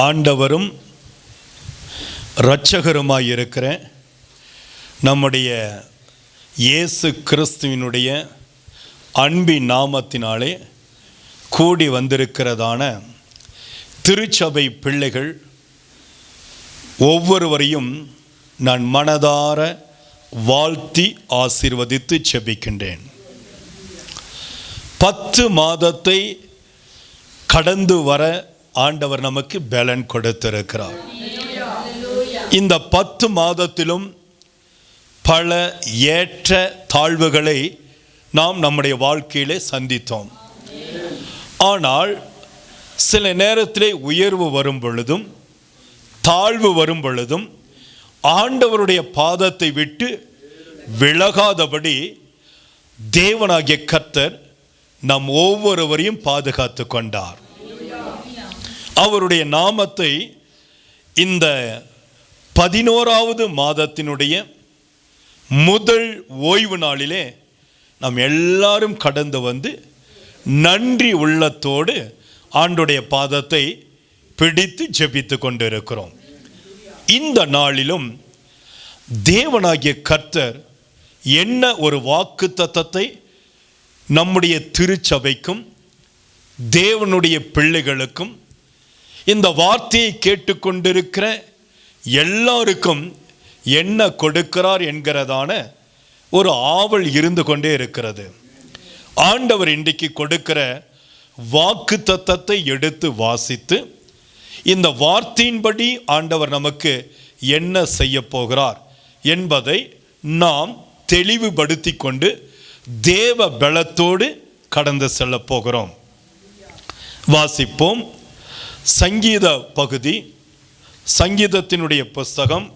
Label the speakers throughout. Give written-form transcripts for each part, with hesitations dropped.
Speaker 1: ஆண்டவரும் இரட்சகருமாயிருக்கிற நம்முடைய இயேசு கிறிஸ்துவினுடைய அன்பின் நாமத்தினாலே கூடி வந்திருக்கிறதான திருச்சபை பிள்ளைகள் ஒவ்வொருவரையும் நான் மனதார வாழ்த்தி ஆசீர்வதித்து செபிக்கின்றேன். 10 மாதத்தை கடந்து வர ஆண்டவர் நமக்கு பலன் கொடுத்திருக்கிறார். இந்த 10 மாதத்திலும் பல ஏற்ற தாழ்வுகளை நாம் நம்முடைய வாழ்க்கையிலே சந்தித்தோம். ஆனால் சில நேரத்திலே உயர்வு வரும் பொழுதும் தாழ்வு வரும் பொழுதும் ஆண்டவருடைய பாதத்தை விட்டு விலகாதபடி தேவனாகிய கர்த்தர் நம் ஒவ்வொருவரையும் பாதுகாத்து கொண்டார். அவருடைய நாமத்தை இந்த 11வது மாதத்தினுடைய முதல் ஓய்வு நாளிலே நாம் எல்லாரும் கடந்து வந்து நன்றி உள்ளத்தோடு ஆண்டுடைய பாதத்தை பிடித்து ஜெபித்து கொண்டிருக்கிறோம். இந்த நாளிலும் தேவனாகிய கர்த்தர் என்ன ஒரு வாக்குத்தத்தத்தை நம்முடைய திருச்சபைக்கும் தேவனுடைய பிள்ளைகளுக்கும் இந்த வார்த்தையை கேட்டுக்கொண்டிருக்கிற எல்லாருக்கும் என்ன கொடுக்கிறார் என்கிறதான ஒரு ஆவல் இருந்து கொண்டே இருக்கிறது. ஆண்டவர் இன்றைக்கு கொடுக்கிற வாக்குத்தத்தத்தை எடுத்து வாசித்து இந்த வார்த்தையின்படி ஆண்டவர் நமக்கு என்ன செய்ய போகிறார் என்பதை நாம் தெளிவுபடுத்தி கொண்டு தேவ பலத்தோடு கடந்து செல்ல போகிறோம். வாசிப்போம். சங்கீத பகுதி, சங்கீதத்தினுடைய புஸ்தகம்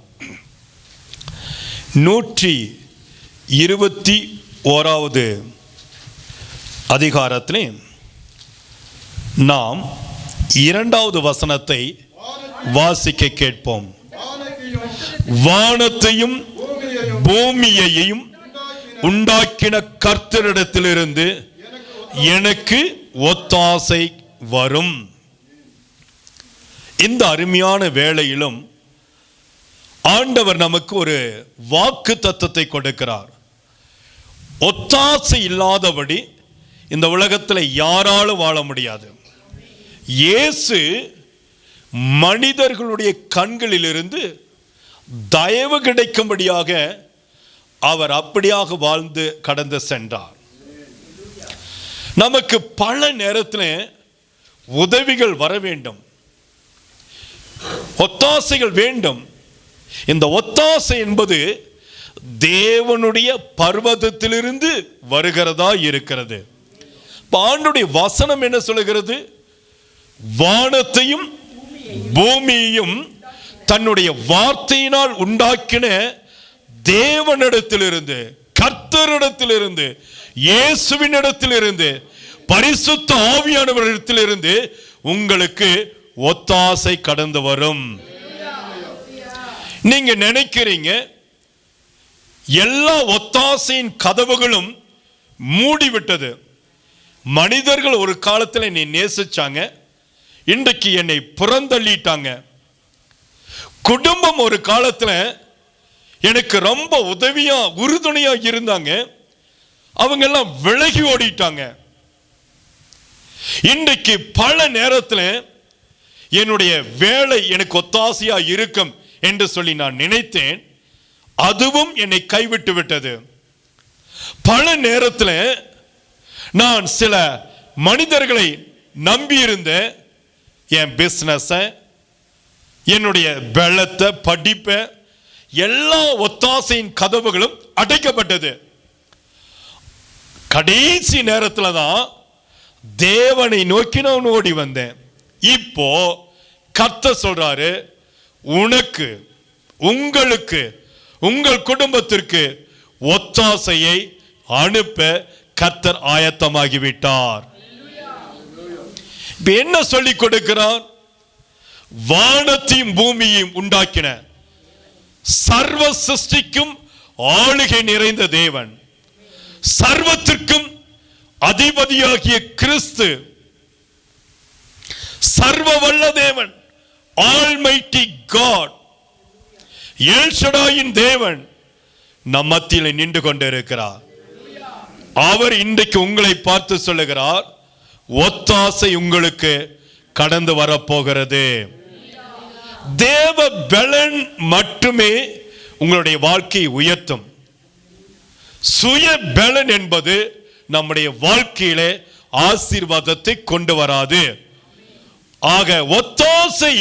Speaker 1: 121வது அதிகாரத்திலே நாம் 2வது வசனத்தை வாசிக்க கேட்போம். வானத்தையும் பூமியையும் உண்டாக்கின கர்த்தரிடத்திலிருந்து எனக்கு ஒத்தாசை வரும். இந்த அருமையான வேளையிலும் ஆண்டவர் நமக்கு ஒரு வாக்கு தத்தத்தை கொடுக்கிறார். ஒத்தாசை இல்லாதபடி இந்த உலகத்தில் யாராலும் வாழ முடியாது. இயேசு மனிதர்களுடைய கண்களிலிருந்து தயவு கிடைக்கும்படியாக அவர் அப்படியாக வாழ்ந்து கடந்து சென்றார். நமக்கு பல நேரத்தில் உதவிகள் வர வேண்டும், ஒத்தாசைகள் வேண்டும். இந்த ஒத்தாசை என்பது தேவனுடைய பர்வதத்திலிருந்து வருகிறதா இருக்கிறது. ஆண்டவருடைய வசனம் என்ன சொல்லுகிறது? வானத்தையும் பூமியையும் தன்னுடைய வார்த்தையினால் உண்டாக்கின தேவனிடத்திலிருந்து, கர்த்தரிடத்திலிருந்து, இயேசுவினிடத்திலிருந்து, பரிசுத்த ஆவியானவரிடத்திலிருந்து உங்களுக்கு ஒத்தாசை கடந்து வரும். நீங்க நினைக்கிறீங்க எல்லா ஒத்தாசையின் கதவுகளும் மூடிவிட்டது. மனிதர்கள் ஒரு காலத்தில் என்னை நேசிச்சாங்க, இன்றைக்கு என்னை புறந்தள்ளிட்டாங்க. குடும்பம் ஒரு காலத்தில் எனக்கு ரொம்ப உதவியா உறுதுணையா இருந்தாங்க, அவங்க எல்லாம் விலகி ஓடிட்டாங்க. இன்றைக்கு பல நேரத்தில் என்னுடைய வேலை எனக்கு ஒத்தாசையா இருக்கும் என்று சொல்லி நான் நினைத்தேன், அதுவும் என்னை கைவிட்டு விட்டது. பல நேரத்தில் நான் சில மனிதர்களை நம்பியிருந்தேன். என் பிசினஸ, என்னுடைய பலத்தை, படிப்பை, எல்லா ஒத்தாசையின் கதவுகளும் அடைக்கப்பட்டது. கடைசி நேரத்தில் தான் தேவனை நோக்கி நான் ஓடி வந்தேன். இப்போ கர்த்தர் சொல்றாரு, உனக்கு, உங்களுக்கு, உங்கள் குடும்பத்திற்கு ஒத்தாசையை அனுப்ப கர்த்தர் ஆயத்தமாகிவிட்டார். என்ன சொல்லி கொடுக்கிறார்? வானத்தையும் பூமியையும் உண்டாக்கின சர்வ சிருஷ்டிக்கும் ஆளுகை நிறைந்த தேவன், சர்வத்திற்கும் அதிபதியாகிய கிறிஸ்து, சர்வ வல்ல தேவன், ஆல்மைட்டி காட், எல் ஷடாயின் தேவன் நம் மத்தியில் நின்று கொண்டிருக்கிறார். அவர் இன்றைக்கு உங்களை பார்த்து சொல்லுகிறார், ஒத்தாசை உங்களுக்கு கடந்து வரப்போகிறது. தேவ பலன் மட்டுமே உங்களுடைய வாழ்க்கையை உயர்த்தும். சுய பலன் என்பது நம்முடைய வாழ்க்கையிலே ஆசீர்வாதத்தை கொண்டு வராது. ஆக ஒத்தாசை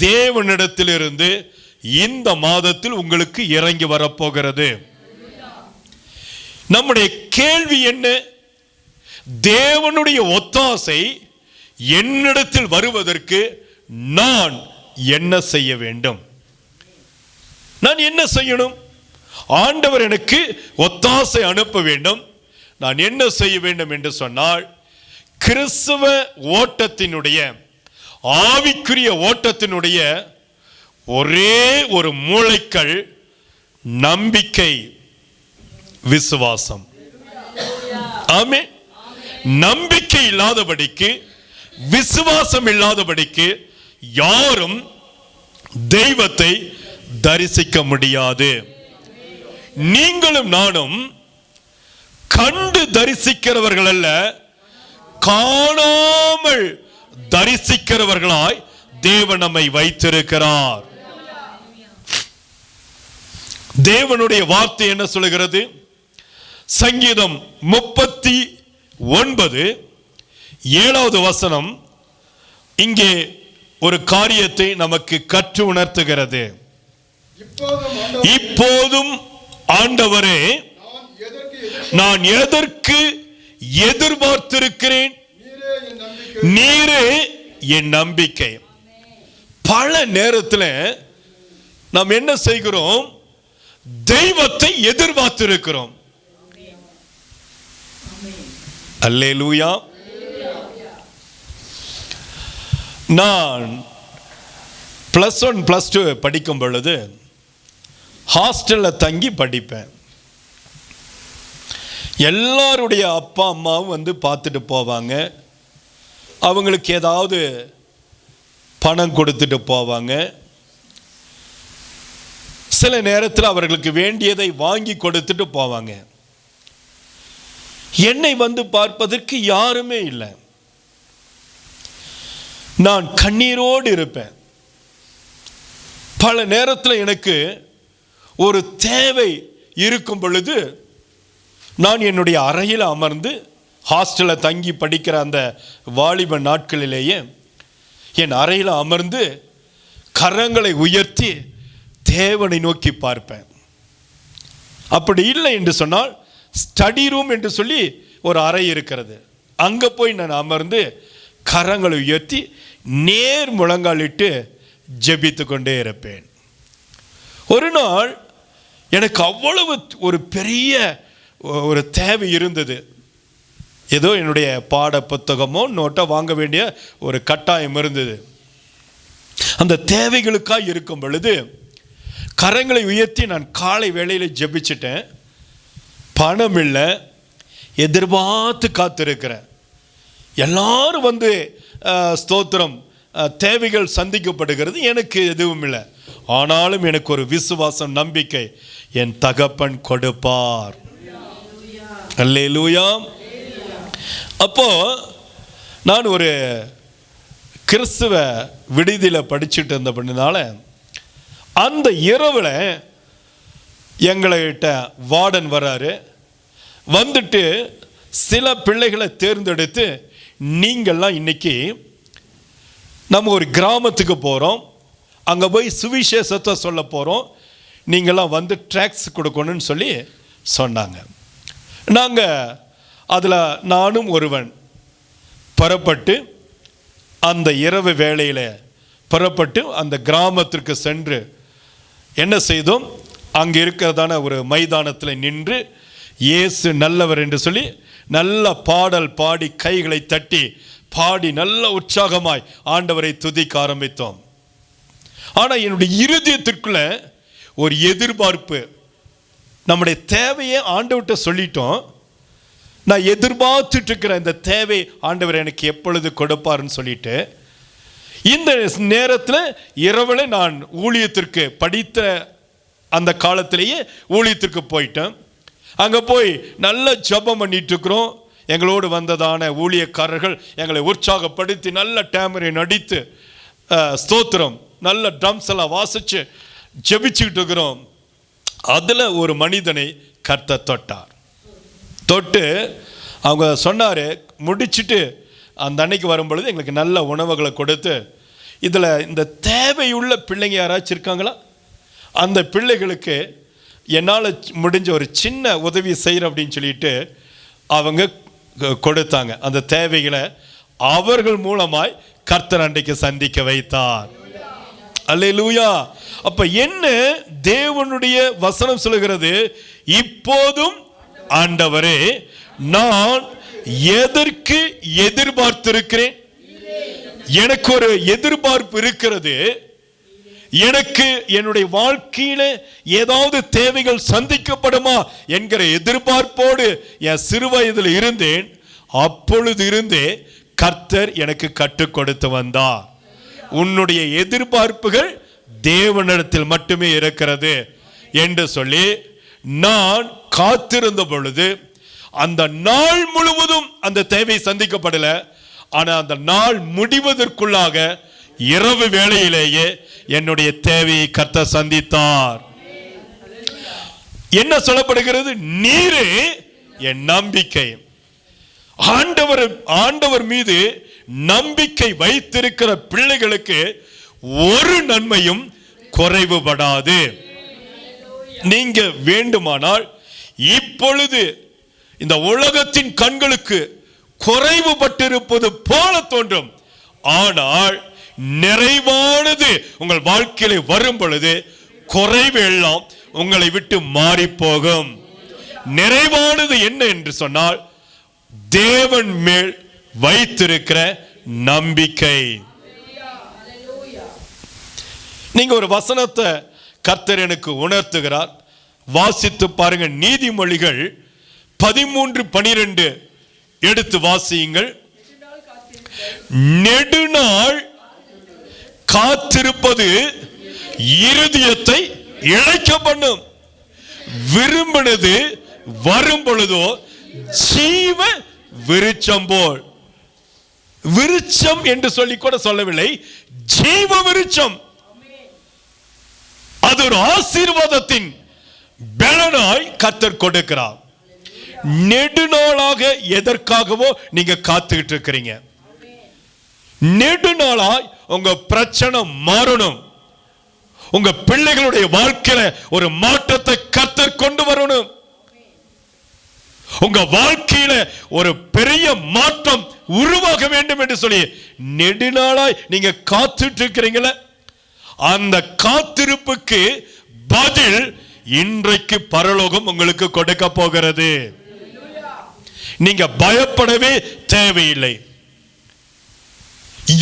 Speaker 1: தேவனிடத்திலிருந்து இந்த மாதத்தில் உங்களுக்கு இறங்கி வரப்போகிறது. நம்முடைய கேள்வி என்ன? தேவனுடைய ஒத்தாசை என்னிடத்தில் வருவதற்கு நான் என்ன செய்ய வேண்டும்? நான் என்ன செய்யணும்? ஆண்டவர் எனக்கு ஒத்தாசை அனுப்ப வேண்டும். நான் என்ன செய்ய வேண்டும் என்று சொன்னால், கிறிஸ்தவ ஓட்டத்தினுடைய, ஆவிக்குரிய ஓட்டத்தினுடைய ஒரே ஒரு மூளைக்கல் நம்பிக்கை, விசுவாசம். ஆமென். நம்பிக்கை இல்லாதபடிக்கு, விசுவாசம் இல்லாதபடிக்கு யாரும் தெய்வத்தை தரிசிக்க முடியாது. நீங்களும் நானும் கண்டு தரிசிக்கிறவர்கள் அல்ல, காணாமல் தரிசிக்கிறவர்களாய் தேவன் நம்மை வைத்திருக்கிறார். தேவனுடைய வார்த்தை என்ன சொல்கிறது? சங்கீதம் 39:7 வசனம் இங்கே ஒரு காரியத்தை நமக்கு கற்று உணர்த்துகிறது. இப்போதும் ஆண்டவரே, நான் எதற்கு எதிர்பார்த்திருக்கிறேன்? நீரே என் நம்பிக்கை. பல நேரத்தில் நாம் என்ன செய்கிறோம்? தெய்வத்தை எதிர்பார்த்திருக்கிறோம். அல்லேலூயா. நான் +1 +2 படிக்கும் பொழுது ஹாஸ்டல்ல தங்கி படிப்பேன். எல்லாருடைய அப்பா அம்மாவும் வந்து பார்த்துட்டு போவாங்க. அவங்களுக்கு ஏதாவது பணம் கொடுத்துட்டு போவாங்க. சில நேரத்தில் அவர்களுக்கு வேண்டியதை வாங்கி கொடுத்துட்டு போவாங்க. என்னை வந்து பார்ப்பதற்கு யாருமே இல்லை. நான் கண்ணீரோடு இருப்பேன். பல நேரத்தில் எனக்கு ஒரு தேவை இருக்கும் பொழுது நான் என்னுடைய அறையில் அமர்ந்து, ஹாஸ்டலில் தங்கி படிக்கிற அந்த வாலிப நாட்களிலேயே என் அறையில் அமர்ந்து கரங்களை உயர்த்தி தேவனை நோக்கி பார்ப்பேன். அப்படி இல்லை என்று சொன்னால் ஸ்டடி ரூம் என்று சொல்லி ஒரு அறை இருக்கிறது. அங்கே போய் நான் அமர்ந்து கரங்களை உயர்த்தி நேர் முழங்காலிட்டு ஜெபித்து கொண்டே இருப்பேன். ஒரு நாள் எனக்கு அவ்வளவு ஒரு பெரிய ஒரு தேவை இருந்தது. ஏதோ என்னுடைய பாட புத்தகமோ நோட்டோ வாங்க வேண்டிய ஒரு கட்டாயம் இருந்தது. அந்த தேவைகளுக்காக இருக்கும் பொழுது கரங்களை உயர்த்தி நான் காலை வேளையில் ஜெபிச்சிட்டேன். பணம் இல்லை, எதிர்பார்த்து காத்திருக்கிறேன். எல்லாரும் வந்து ஸ்தோத்திரம், தேவைகள் சந்திக்கப்படுகிறது. எனக்கு எதுவும் இல்லை. ஆனாலும் எனக்கு ஒரு விசுவாசம், நம்பிக்கை, என் தகப்பன் கொடுப்பார். அல்லேலூயா. அப்போ நான் ஒரு கிறிஸ்துவ விடுதியில் படிச்சுட்டு இருந்தபடினால அந்த இரவில் எங்கள்கிட்ட வார்டன் வராரு. வந்துட்டு சில பிள்ளைகளை தேர்ந்தெடுத்து, நீங்கள்லாம் இன்னைக்கு நம்ம ஒரு கிராமத்துக்கு போகிறோம், அங்கே போய் சுவிசேஷத்தை சொல்ல போகிறோம், நீங்கள்லாம் வந்து ட்ராக்ஸ் கொடுக்கணும்னு சொல்லி சொன்னாங்க. நாங்கள் அதில் நானும் ஒருவன் புறப்பட்டு அந்த இரவு வேளையில் புறப்பட்டு அந்த கிராமத்திற்கு சென்று என்ன செய்தோம்? அங்கே இருக்கிறதான ஒரு மைதானத்தில் நின்று இயேசு நல்லவர் என்று சொல்லி நல்ல பாடல் பாடி கைகளை தட்டி பாடி நல்ல உற்சாகமாய் ஆண்டவரை துதிக்க ஆரம்பித்தோம். ஆனால் என்னுடைய இருதயத்திற்குள்ள ஒரு எதிர்பார்ப்பு. நம்முடைய தேவையை ஆண்டவர்கிட்ட சொல்லிட்டோம். நான் எதிர்பார்த்துட்டு இருக்கிற இந்த தேவை ஆண்டவர் எனக்கு எப்பொழுது கொடுப்பாருன்னு சொல்லிட்டு இந்த நேரத்தில் இரவில் நான் ஊழியத்திற்கு படித்த அந்த காலத்திலேயே ஊழியத்திற்கு போயிட்டேன். அங்கே போய் நல்ல ஜெபம் பண்ணிட்டு இருக்கிறோம். எங்களோடு வந்ததான ஊழியக்காரர்கள் எங்களை உற்சாகப்படுத்தி நல்ல டேமரின் அடித்து ஸ்தோத்திரம் நல்ல ட்ரம்ஸ் எல்லாம் வாசிச்சு ஜெபிச்சுக்கிட்டு இருக்கிறோம். அதில் ஒரு மனிதனை கர்த்தர் தொட்டார். தொட்டு அவங்க சொன்னார், முடிச்சுட்டு அந்த அன்னைக்கு வரும்பொழுது எங்களுக்கு நல்ல உணவுகளை கொடுத்து, இதில் இந்த தேவையுள்ள பிள்ளைங்க யாராச்சும் இருக்காங்களா, அந்த பிள்ளைகளுக்கு என்னால் முடிஞ்ச ஒரு சின்ன உதவி செய்கிறேன் அப்படின்னு சொல்லிட்டு அவங்க கொடுத்தாங்க. அந்த தேவைகளை அவர்கள் மூலமாய் கர்த்தர் அன்றைக்கு சந்திக்க வைத்தார். அல்லேலூயா. அப்ப என்ன தேவனுடைய வசனம் சொல்லுகிறது, இப்போதும் ஆண்டவரே நான் எதற்கு எதிர்பார்த்திருக்கிறேன், எனக்கு ஒரு எதிர்பார்ப்பு இருக்கிறது, எனக்கு என்னுடைய வாழ்க்கையில ஏதாவது தேவைகள் சந்திக்கப்படுமா என்கிற எதிர்பார்ப்போடு என் சிறு வயதில் இருந்தேன். அப்பொழுது இருந்தே கர்த்தர் எனக்கு கற்றுக் கொடுத்து வந்தார். உன்னுடைய எதிர்பார்ப்புகள் தேவனிடத்தில் மட்டுமே இருக்கிறது என்று சொல்லி நான் காத்திருந்த பொழுது அந்த நாள் முழுவதும் அந்த தேவை சந்திக்கப்படல. ஆனா அந்த நாள் முடிவதற்குள்ளாக இரவு வேளையிலேயே என்னுடைய தேவையை கர்த்தர் சந்தித்தார். என்ன சொல்லப்படுகிறது, நீரே என் நம்பிக்கை. ஆண்டவர் மீது நம்பிக்கை வைத்திருக்கிற பிள்ளைகளுக்கு ஒரு நன்மையும் குறைவுபடாது. நீங்க வேண்டுமானால் இப்பொழுது இந்த உலகத்தின் கண்களுக்கு குறைவுபட்டிருப்பது போல தோன்றும், ஆனால் நிறைவானது உங்கள் வாழ்க்கையில வரும் பொழுது குறைவு எல்லாம் உங்களை விட்டு மாறி போகும். நிறைவானது என்ன என்று சொன்னால் தேவன் மேல் வைத்திருக்கிற நம்பிக்கை. நீங்க ஒரு வசனத்தை கர்த்தர் எனக்கு உணர்த்துகிறார், வாசித்து பாருங்க. நீதிமொழிகள் 13:12 எடுத்து வாசியுங்கள். நெடுநாள் காத்திருப்பது இருதயத்தை இளைக்க பண்ணும், விரும்பினது வரும் பொழுதோ ஜீவ விருட்சம் போல். விருட்சம் என்று சொல்லி கூட சொல்லவில்லை, ஜீவ விருட்சம். அது ஒரு ஆசீர்வாதத்தின் பலனாய் கர்த்தர் கொடுக்கிறார். நெடுநாளாக எதற்காகவோ நீங்க காத்துக்கிட்டு இருக்கிறீங்க. நெடுநாளாய் உங்க பிரச்சனை மாறணும், உங்க பிள்ளைகளுடைய வாழ்க்கையில ஒரு மாற்றத்தை கர்த்தர் கொண்டு வரணும், உங்க வாழ்க்கையில ஒரு பெரிய மாற்றம் உருவாக வேண்டும் என்று சொல்லி நெடுநாளாய் நீங்க காத்துட்டு இருக்கிறீங்களே, அந்த காத்திருப்புக்கு பதில் இன்றைக்கு பரலோகம் உங்களுக்கு கொடுக்க போகிறது. நீங்க பயப்படவே தேவையில்லை.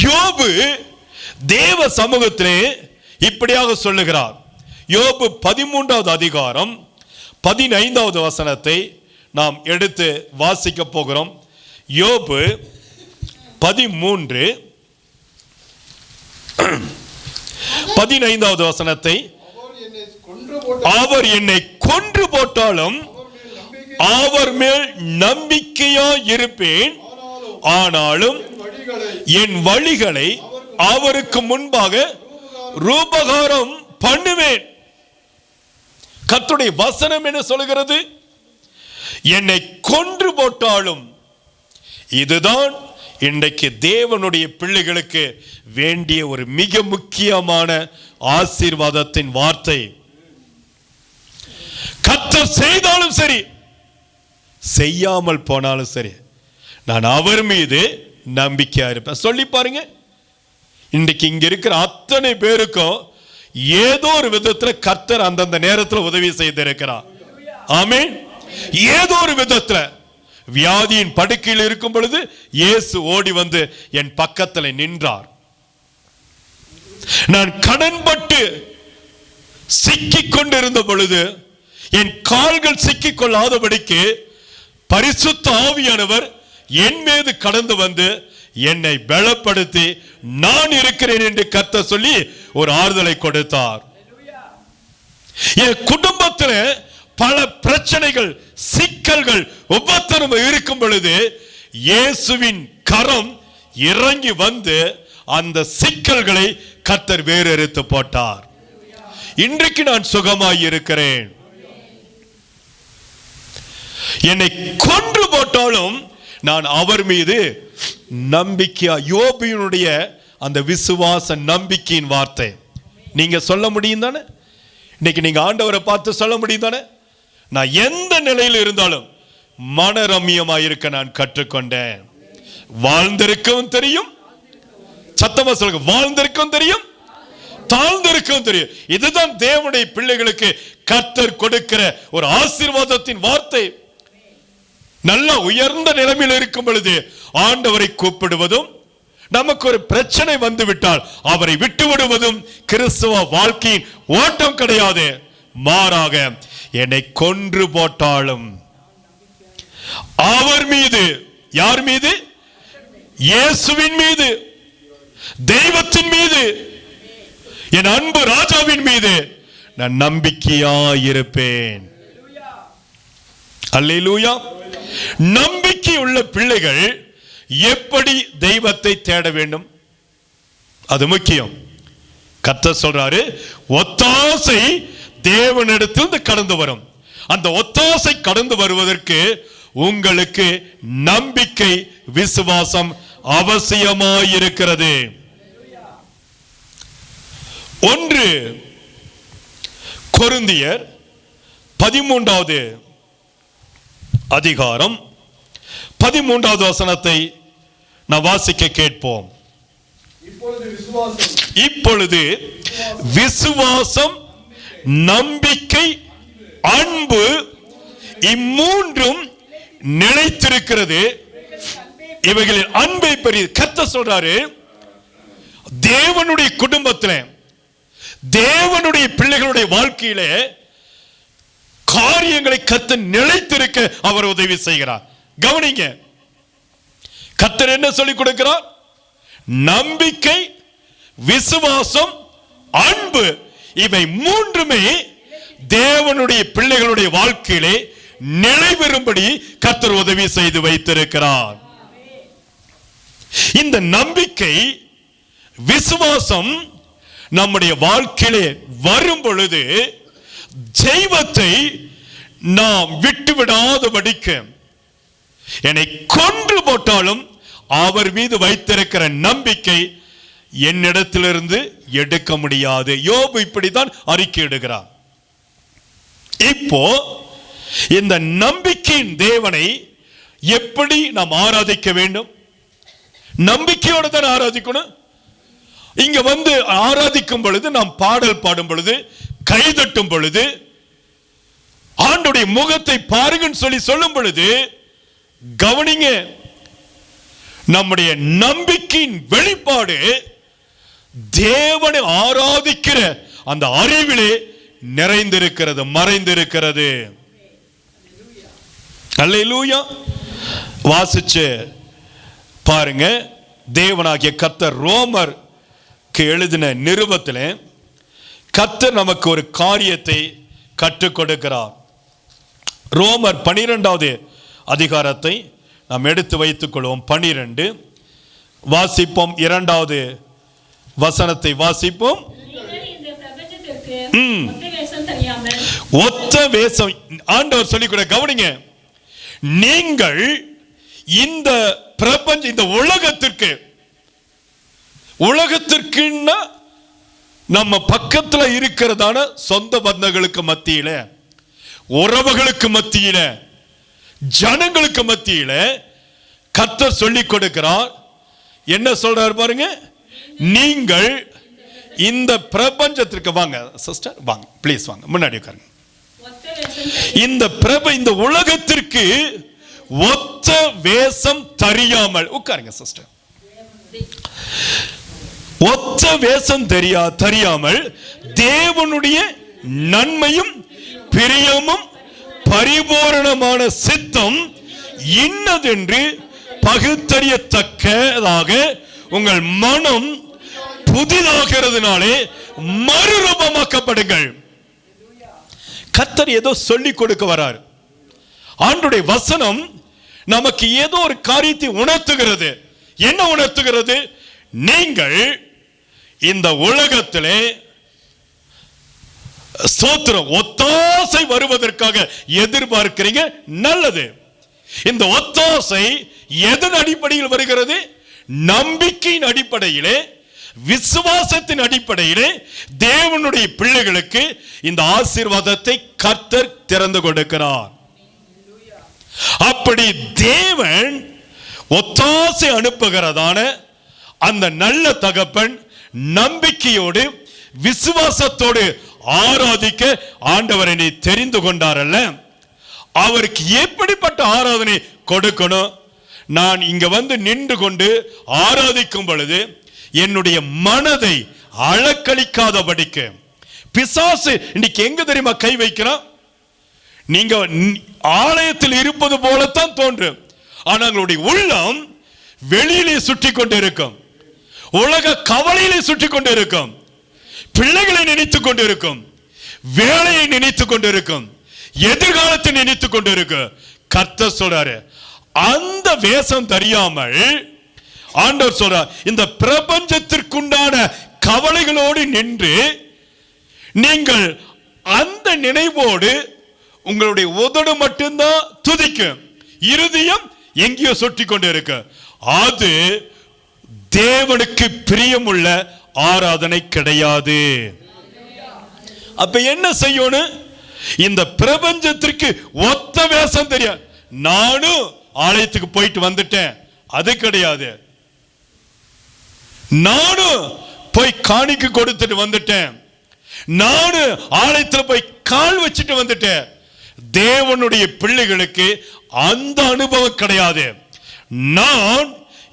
Speaker 1: யோபு தேவ சமூகத்திலே இப்படியாக சொல்லுகிறார். யோபு 13வது அதிகாரம் 15வது வசனத்தை நாம் எடுத்து வாசிக்க போகிறோம். யோபு 13:15வது வசனத்தை, அவர் என்னை கொன்று போட்டாலும் அவர் மேல் நம்பிக்கையா இருப்பேன், ஆனாலும் என் வழிகளை அவருக்கு முன்பாக ரூபகாரம் பண்ணுவேன். கர்த்தருடைய வசனம் என்ன சொல்கிறது, என்னை கொன்று போட்டாலும். இதுதான் இன்றைக்கு தேவனுடைய பிள்ளைகளுக்கு வேண்டிய ஒரு மிக முக்கியமான ஆசீர்வாதத்தின் வார்த்தை. கர்த்தர் செய்தாலும் சரி, செய்யாமல் போனாலும் சரி, நான் அவர் மீது நம்பிக்கையா இருப்பேன். சொல்லி பாருங்க, இன்றைக்கு இங்க இருக்கிற அத்தனை பேருக்கும் ஏதோ ஒரு விதத்துல கர்த்தர் அந்தந்த நேரத்தில் உதவி செய்திருக்கிறார். ஆமென். ஏதோ ஒரு விதத்துல வியாதியின் படுக்கையில் இருக்கும் பொழுது இயேசு ஓடி வந்து என் பக்கத்தில் நின்றார். நான் கடன்பட்டு சிக்கிக் கொண்டிருந்த பொழுது என் கால்கள் சிக்கிக் கொள்ளாதபடிக்கு பரிசுத்த ஆவியானவர் என் மீது கடந்து வந்து என்னை பலப்படுத்தி நான் இருக்கிறேன் என்று கர்த்தர் சொல்லி ஒரு ஆறுதலை கொடுத்தார். என் குடும்பத்தில் பல பிரச்சனைகள், சிக்கல்கள், உபத்திரவம் இருக்கும் பொழுது இயேசுவின் கரம் இறங்கி வந்து அந்த சிக்கல்களை கர்த்தர் வேறெடுத்து போட்டார். இன்றைக்கு நான் சுகமாய் இருக்கிறேன். என்னை கொன்று போட்டாலும் நான் அவர் மீது நம்பிக்கையா, யோபினுடைய அந்த விசுவாச நம்பிக்கையின் வார்த்தை நீங்க சொல்ல முடியும் தானே? இன்னைக்கு நீங்க ஆண்டவரை பார்த்து சொல்ல முடியும் தானே? நான் எந்த நிலையில் இருந்தாலும் மனரம்யமா இருக்க நான் கற்றுக்கொண்டேன். வாழ்ந்திருக்கவும் தெரியும், சத்தமா சொல்லுங்க, வாழ்ந்திருக்கவும் தெரியும், தாழ்ந்திருக்கவும் தெரியும். இதுதான் தேவனுடைய பிள்ளைகளுக்கு கர்த்தர் கொடுக்கிற ஒரு ஆசீர்வாதத்தின் வார்த்தை. நல்ல உயர்ந்த நிலைமையில் இருக்கும் பொழுது ஆண்டவரை கூப்பிடுவதும், நமக்கு ஒரு பிரச்சனை வந்துவிட்டால் அவரை விட்டு விடுவதும் கிறிஸ்தவ வாழ்க்கையின் ஓட்டம் கிடையாது. மாறாக என்னை கொன்று போட்டாலும் அவர் மீது, யார் மீது? இயேசுவின் மீது, தெய்வத்தின் மீது, என் அன்பு ராஜாவின் மீது நான் நம்பிக்கையாயிருப்பேன். அல்லேலூயா. நம்பிக்கை உள்ள பிள்ளைகள் எப்படி தெய்வத்தை தேட வேண்டும்? அது முக்கியம். கர்த்தர் சொல்றாரு, ஒத்தாசை தேவனிடத்திலிருந்து கடந்து வரும். அந்த ஒத்தாசை கடந்து வருவதற்கு உங்களுக்கு நம்பிக்கை, விசுவாசம் அவசியமாயிருக்கிறது. 1 கொரிந்தியர் 13வது அதிகாரம் 13வது வசனத்தை நான் வாசிக்க கேட்போம். இப்பொழுது விசுவாசம், நம்பிக்கை, அன்பு இம்மூன்றும் நிலைத்திருக்கிறது. இவைகளில் அன்பை பெரிய கர்த்தர் சொல்றாரு. தேவனுடைய குடும்பத்தில், தேவனுடைய பிள்ளைகளுடைய வாழ்க்கையிலே காரியங்களை கர்த்தர் நிலைத்திருக்க அவர் உதவி செய்கிறார். கவனிங்க, கர்த்தர் என்ன சொல்லிக் கொடுக்கிறார்? நம்பிக்கை, விசுவாசம், அன்பு, இவை மூன்றுமே தேவனுடைய பிள்ளைகளுடைய வாழ்க்கையிலே நிலைபெறும்படி கர்த்தர் உதவி செய்து வைத்திருக்கிறார். இந்த நம்பிக்கை, விசுவாசம் நம்முடைய வாழ்க்கையிலே வரும் பொழுது தெய்வத்தை நாம் விட்டுவிடாதபடிக்கு, என்னை கொன்று போட்டாலும் அவர் மீது வைத்திருக்கிற நம்பிக்கை என்னிடத்திலிருந்து எடுக்க முடியாது. யோபு இப்படித்தான் அறிக்கையிடுகிறார். இப்போ இந்த நம்பிக்கையின் தேவனை எப்படி நாம் ஆராதிக்க வேண்டும்? நம்பிக்கையோடு தான் ஆராதிக்கணும். இங்க வந்து ஆராதிக்கும் பொழுது, நாம் பாடல் பாடும் பொழுது, கைதட்டும் பொழுது, ஆண்டவருடைய முகத்தை பாருங்கன்னு சொல்லி சொல்லும் பொழுது, கவனிங்க, நம்முடைய நம்பிக்கையின் வெளிப்பாடு தேவனை ஆராதிக்கிற அந்த அறிவிலே நிறைந்திருக்கிறது, மறைந்திருக்கிறது. அல்லேலூயா. வாசிச்சு பாருங்க, தேவனாகிய கர்த்தர் ரோமருக்கு எழுதின நிருபத்தில் கர்த்தர் நமக்கு ஒரு காரியத்தை கற்றுக் கொடுக்கிறார். ரோமர் 12வது அதிகாரத்தை நாம் எடுத்து வைத்துக் கொள்வோம். 12 வாசிப்போம். 2வது வசனத்தை வாசிப்போம். ஒத்த வேஷம் ஆண்டவர் சொல்லிக் கூட கவனிங்க. நீங்கள் இந்த பிரபஞ்ச, இந்த உலகத்திற்குன்னா நம்ம பக்கத்துல இருக்கிறதான சொந்த பந்தங்களுக்கு மத்தியில, உறவுகளுக்கு மத்தியில, ஜனங்களுக்கு மத்தியில கர்த்தர் சொல்லிக் கொடுக்கிறார். என்ன சொல்றார் பாருங்க, நீங்கள் இந்த பிரபஞ்சத்திற்கு, வாங்க சிஸ்டர், வாங்க ப்ளீஸ், வாங்க முன்னாடி உட்காருங்க. இந்த உலகத்திற்கு ஒத்த வேஷம் தெரியாமல், உட்காருங்க சிஸ்டர், ஒத்த வேஷம் தெரியாமல் தேவனுடைய நன்மையும் பிரியமும் பரிபூரணமான சித்தம் இன்னதென்று பகுத்தறியத்தக்கதாக உங்கள் மனம் புதிதாகிறதுனாலே மறுரூபமாக்கப்படுங்கள். கர்த்தர் ஏதோ சொல்லிக் கொடுக்க வரார். ஆண்டவருடைய வசனம் நமக்கு ஏதோ ஒரு காரியத்தை உணர்த்துகிறது. என்ன உணர்த்துகிறது? நீங்கள் இந்த உலகத்திலே ஸ்தோத்திரம் ஒத்தாசை வருவதற்காக எதிர்பார்க்கிறீங்க, நல்லது. இந்த ஒத்தாசை எதன் அடிப்படையில் வருகிறது? நம்பிக்கையின் அடிப்படையிலே, விசுவாசத்தின் அடிப்படையிலே தேவனுடைய பிள்ளைகளுக்கு இந்த ஆசீர்வாதத்தை கர்த்தர் திறந்து கொடுக்கிறார். அப்படி தேவன் ஒத்தாசை அனுப்புகிறதான அந்த நல்ல தகப்பன் நம்பிக்கையோடு விசுவாசத்தோடு ஆராதிக்க ஆண்டவரை நீ தெரிந்து கொண்டார் அல்ல, அவருக்கு எப்படிப்பட்ட ஆராதனை கொடுக்கணும்? நான் இங்க வந்து நின்று கொண்டு ஆராதிக்கும் பொழுது என்னுடைய மனதை அலக்களிக்காதபடிக்கு பிசாசு இன்னைக்கு எங்க தெரியுமா கை வைக்கிறான்? நீங்க ஆலயத்தில் இருப்பது போலத்தான் தோன்றும், ஆனால் உங்களுடைய உள்ளம் வெளியிலே சுற்றி கொண்டு இருக்கும், உலக கவலையிலே சுற்றி கொண்டு இருக்கும், பிள்ளைகளை நினைத்துக் கொண்டு இருக்கும், வேலையை நினைத்துக் கொண்டு இருக்கும், எதிர்காலத்தை நினைத்துக் கொண்டு இருக்கு. கர்த்தர் சொல்றாரு, அந்த வேஷம் தெரியாமல் ஆண்டவர் சொல்றார், இந்த பிரபஞ்சத்திற்குண்டான கவலைகளோடு நின்று நீங்கள் அந்த நினைவோடு உங்களுடைய உதடு மட்டும்தான் துதிக்கும், இருதயம் எங்கேயோ சுற்றி கொண்டு இருக்கு. அது தேவனுக்கு பிரியமுள்ள ஆராதனை கிடையாது. அப்ப என்ன செய்யணும்? இந்த பிரபஞ்சத்திற்கு ஒத்த வேஷம் தெரியாது. நானும் ஆலயத்துக்கு போயிட்டு வந்துட்டேன், அது கிடையாது. நானும் போய் காணிக்கு கொடுத்துட்டு வந்துட்டேன், நானும் ஆலயத்தில் போய் கால் வச்சுட்டு வந்துட்டேன். தேவனுடைய பிள்ளைகளுக்கு அந்த அனுபவம் கிடையாது. நான்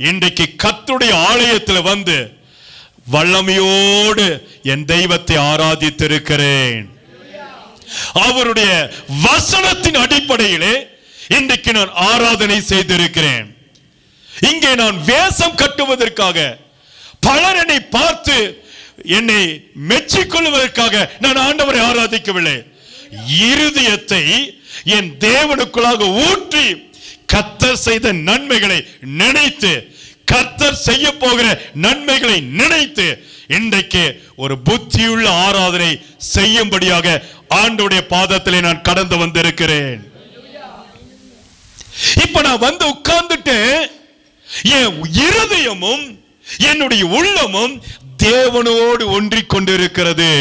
Speaker 1: இன்றைக்கு கர்த்தருடைய ஆலயத்தில் வந்து வல்லமையோடு என் தெய்வத்தை ஆராதித்திருக்கிறேன். அவருடைய வசனத்தின் அடிப்படையிலே இன்றைக்கு நான் ஆராதனை செய்திருக்கிறேன். இங்கே நான் வேஷம் கட்டுவதற்காக, பலர் என்னை பார்த்து என்னை மெச்சிக்கொள்வதற்காக நான் ஆண்டவரை ஆராதிக்கவில்லை. இருதயத்தை என் தேவனுக்குள்ளாக ஊற்றி கர்த்தர் செய்த நன்மைகளை நினைத்து, கர்த்தர் செய்ய போகிற நன்மைகளை நினைத்து இன்றைக்கு ஒரு புத்தியுள்ள ஆராதனை செய்யும்படியாக ஆண்டவருடைய பாதத்திலே நான் கடந்து வந்திருக்கிறேன். இப்ப நான் வந்து உட்கார்ந்துட்டு என் இருதயமும் என்னுடைய உள்ளமும் தேவனோடு ஒன்றிக் கொண்டிருக்கிறது.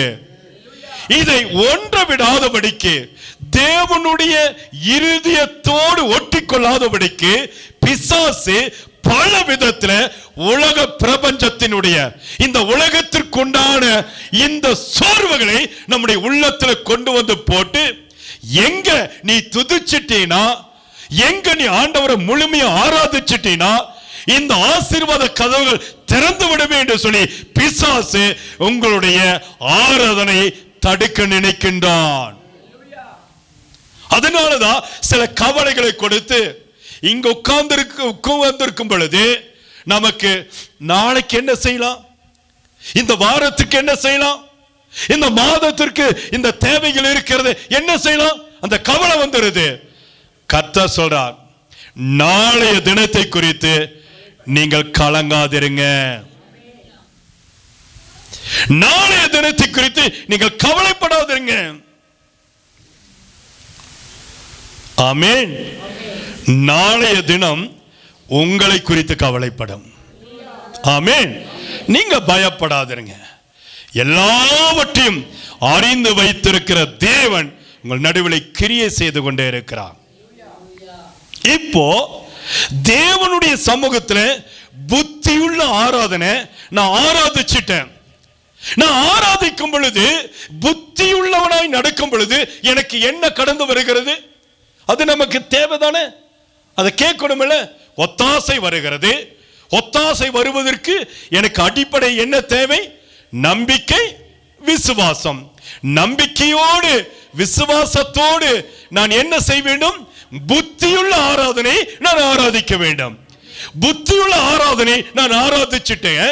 Speaker 1: இதை ஒன்ற விடாதபடிக்கு, தேவனுடைய இருதயத்தோடு ஒட்டிக்கொள்ளாதபடிக்கு பிசாசு பல விதத்துல உலக பிரபஞ்சத்தினுடைய இந்த உலகத்திற்குண்டான இந்த சோர்வுகளை நம்முடைய உள்ளத்துல கொண்டு வந்து போட்டு, எங்க நீ துதிச்சிட்டீனா, எங்க நீ ஆண்டவரை முழுமையா ஆராதிச்சிட்டீனா இந்த ஆசீர்வாத கதவுகள் திறந்து விடுமே என்று சொல்லி பிசாசு உங்களுடைய ஆராதனையை தடுக்க நினைக்கின்றான். அதனாலதான் சில கவலைகளை கொடுத்து இங்க உட்கார்ந்திருக்கும் பொழுது நமக்கு நாளைக்கு என்ன செய்யலாம், இந்த வாரத்துக்கு என்ன செய்யலாம், இந்த மாதத்திற்கு இந்த தேவைகள் இருக்கிறது என்ன செய்யலாம், அந்த கவலை வந்துருது. கர்த்தர் சொல்றார், நாளைய தினத்தை குறித்து நீங்கள் கலங்காதிருங்க. நாளைய தினத்தை குறித்து நீங்கள் கவலைப்படாதிருங்க. ஆமென். நாளைய தினம் உங்களை குறித்து கவலைப்படும். ஆமென். நீங்க பயப்படாதிருங்க. எல்லாவற்றையும் அறிந்து வைத்திருக்கிற தேவன் உங்கள் நடுவில் கிரியை செய்து கொண்டே இருக்கிறார். இப்போ தேவனுடைய சமூகத்தில் புத்தியுள்ள ஆராதனை நான் ஆராதிச்சிட்டேன். நான் ஆராதிக்கும் பொழுது, புத்தியுள்ளவனாய் நடக்கும் பொழுது எனக்கு என்ன கடந்து வருகிறது? அது நமக்கு தேவைதானே, அதை கேட்கணும் இல்ல? ஒத்தாசை வருகிறது. ஒத்தாசை வருவதற்கு எனக்கு அடிப்படை என்ன தேவை? நம்பிக்கை, விசுவாசம். நம்பிக்கையோடு விசுவாசத்தோடு நான் என்ன செய்ய வேண்டும்? புத்தியுள்ள ஆராதனை நான் ஆராதிக்க வேண்டும். புத்தியுள்ள ஆராதனை நான் ஆராதிச்சுட்டேன்.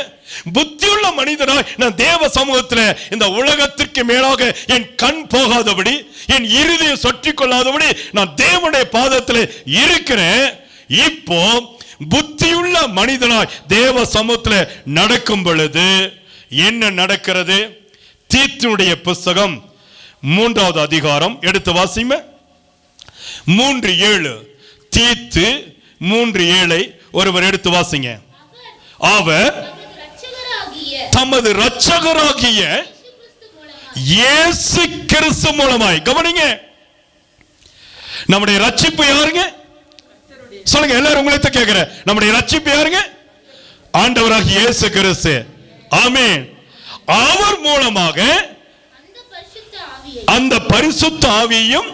Speaker 1: புத்தியுள்ள மனிதனாய் நான் தேவ சமூகத்தில் இந்த உலகத்திற்கு மேலாக என் கண் போகாதபடி, என் இருதயம் சொற்றிக் கொள்ளாதபடி நான் தேவனுடைய பாதத்தில் இருக்கிறேன். இப்போ புத்தியுள்ள மனிதனாய் தேவ சமூகத்தில் நடக்கும் பொழுது என்ன நடக்கிறது? தீத்துடைய புஸ்தகம் 3வது அதிகாரம் எடுத்து வாசிங்க. 3:7. தீத்து 3:7 ஒருவர் எடுத்து வாசிங்க. அவர் தமது இரட்சகராகிய இயேசு கிறிஸ்து மூலமாய், கவனிங்க, நம்முடைய ரட்சிப்பு யாருங்க? சொல்லுங்க எல்லாரும், உங்களை கேட்கிறேன். நம்முடைய ரட்சிப்பு யாருங்க? ஆண்டவராகிய இயேசு கிறிஸ்து. ஆமென். அவர் மூலமாக அந்த பரிசுத்த ஆவியையும்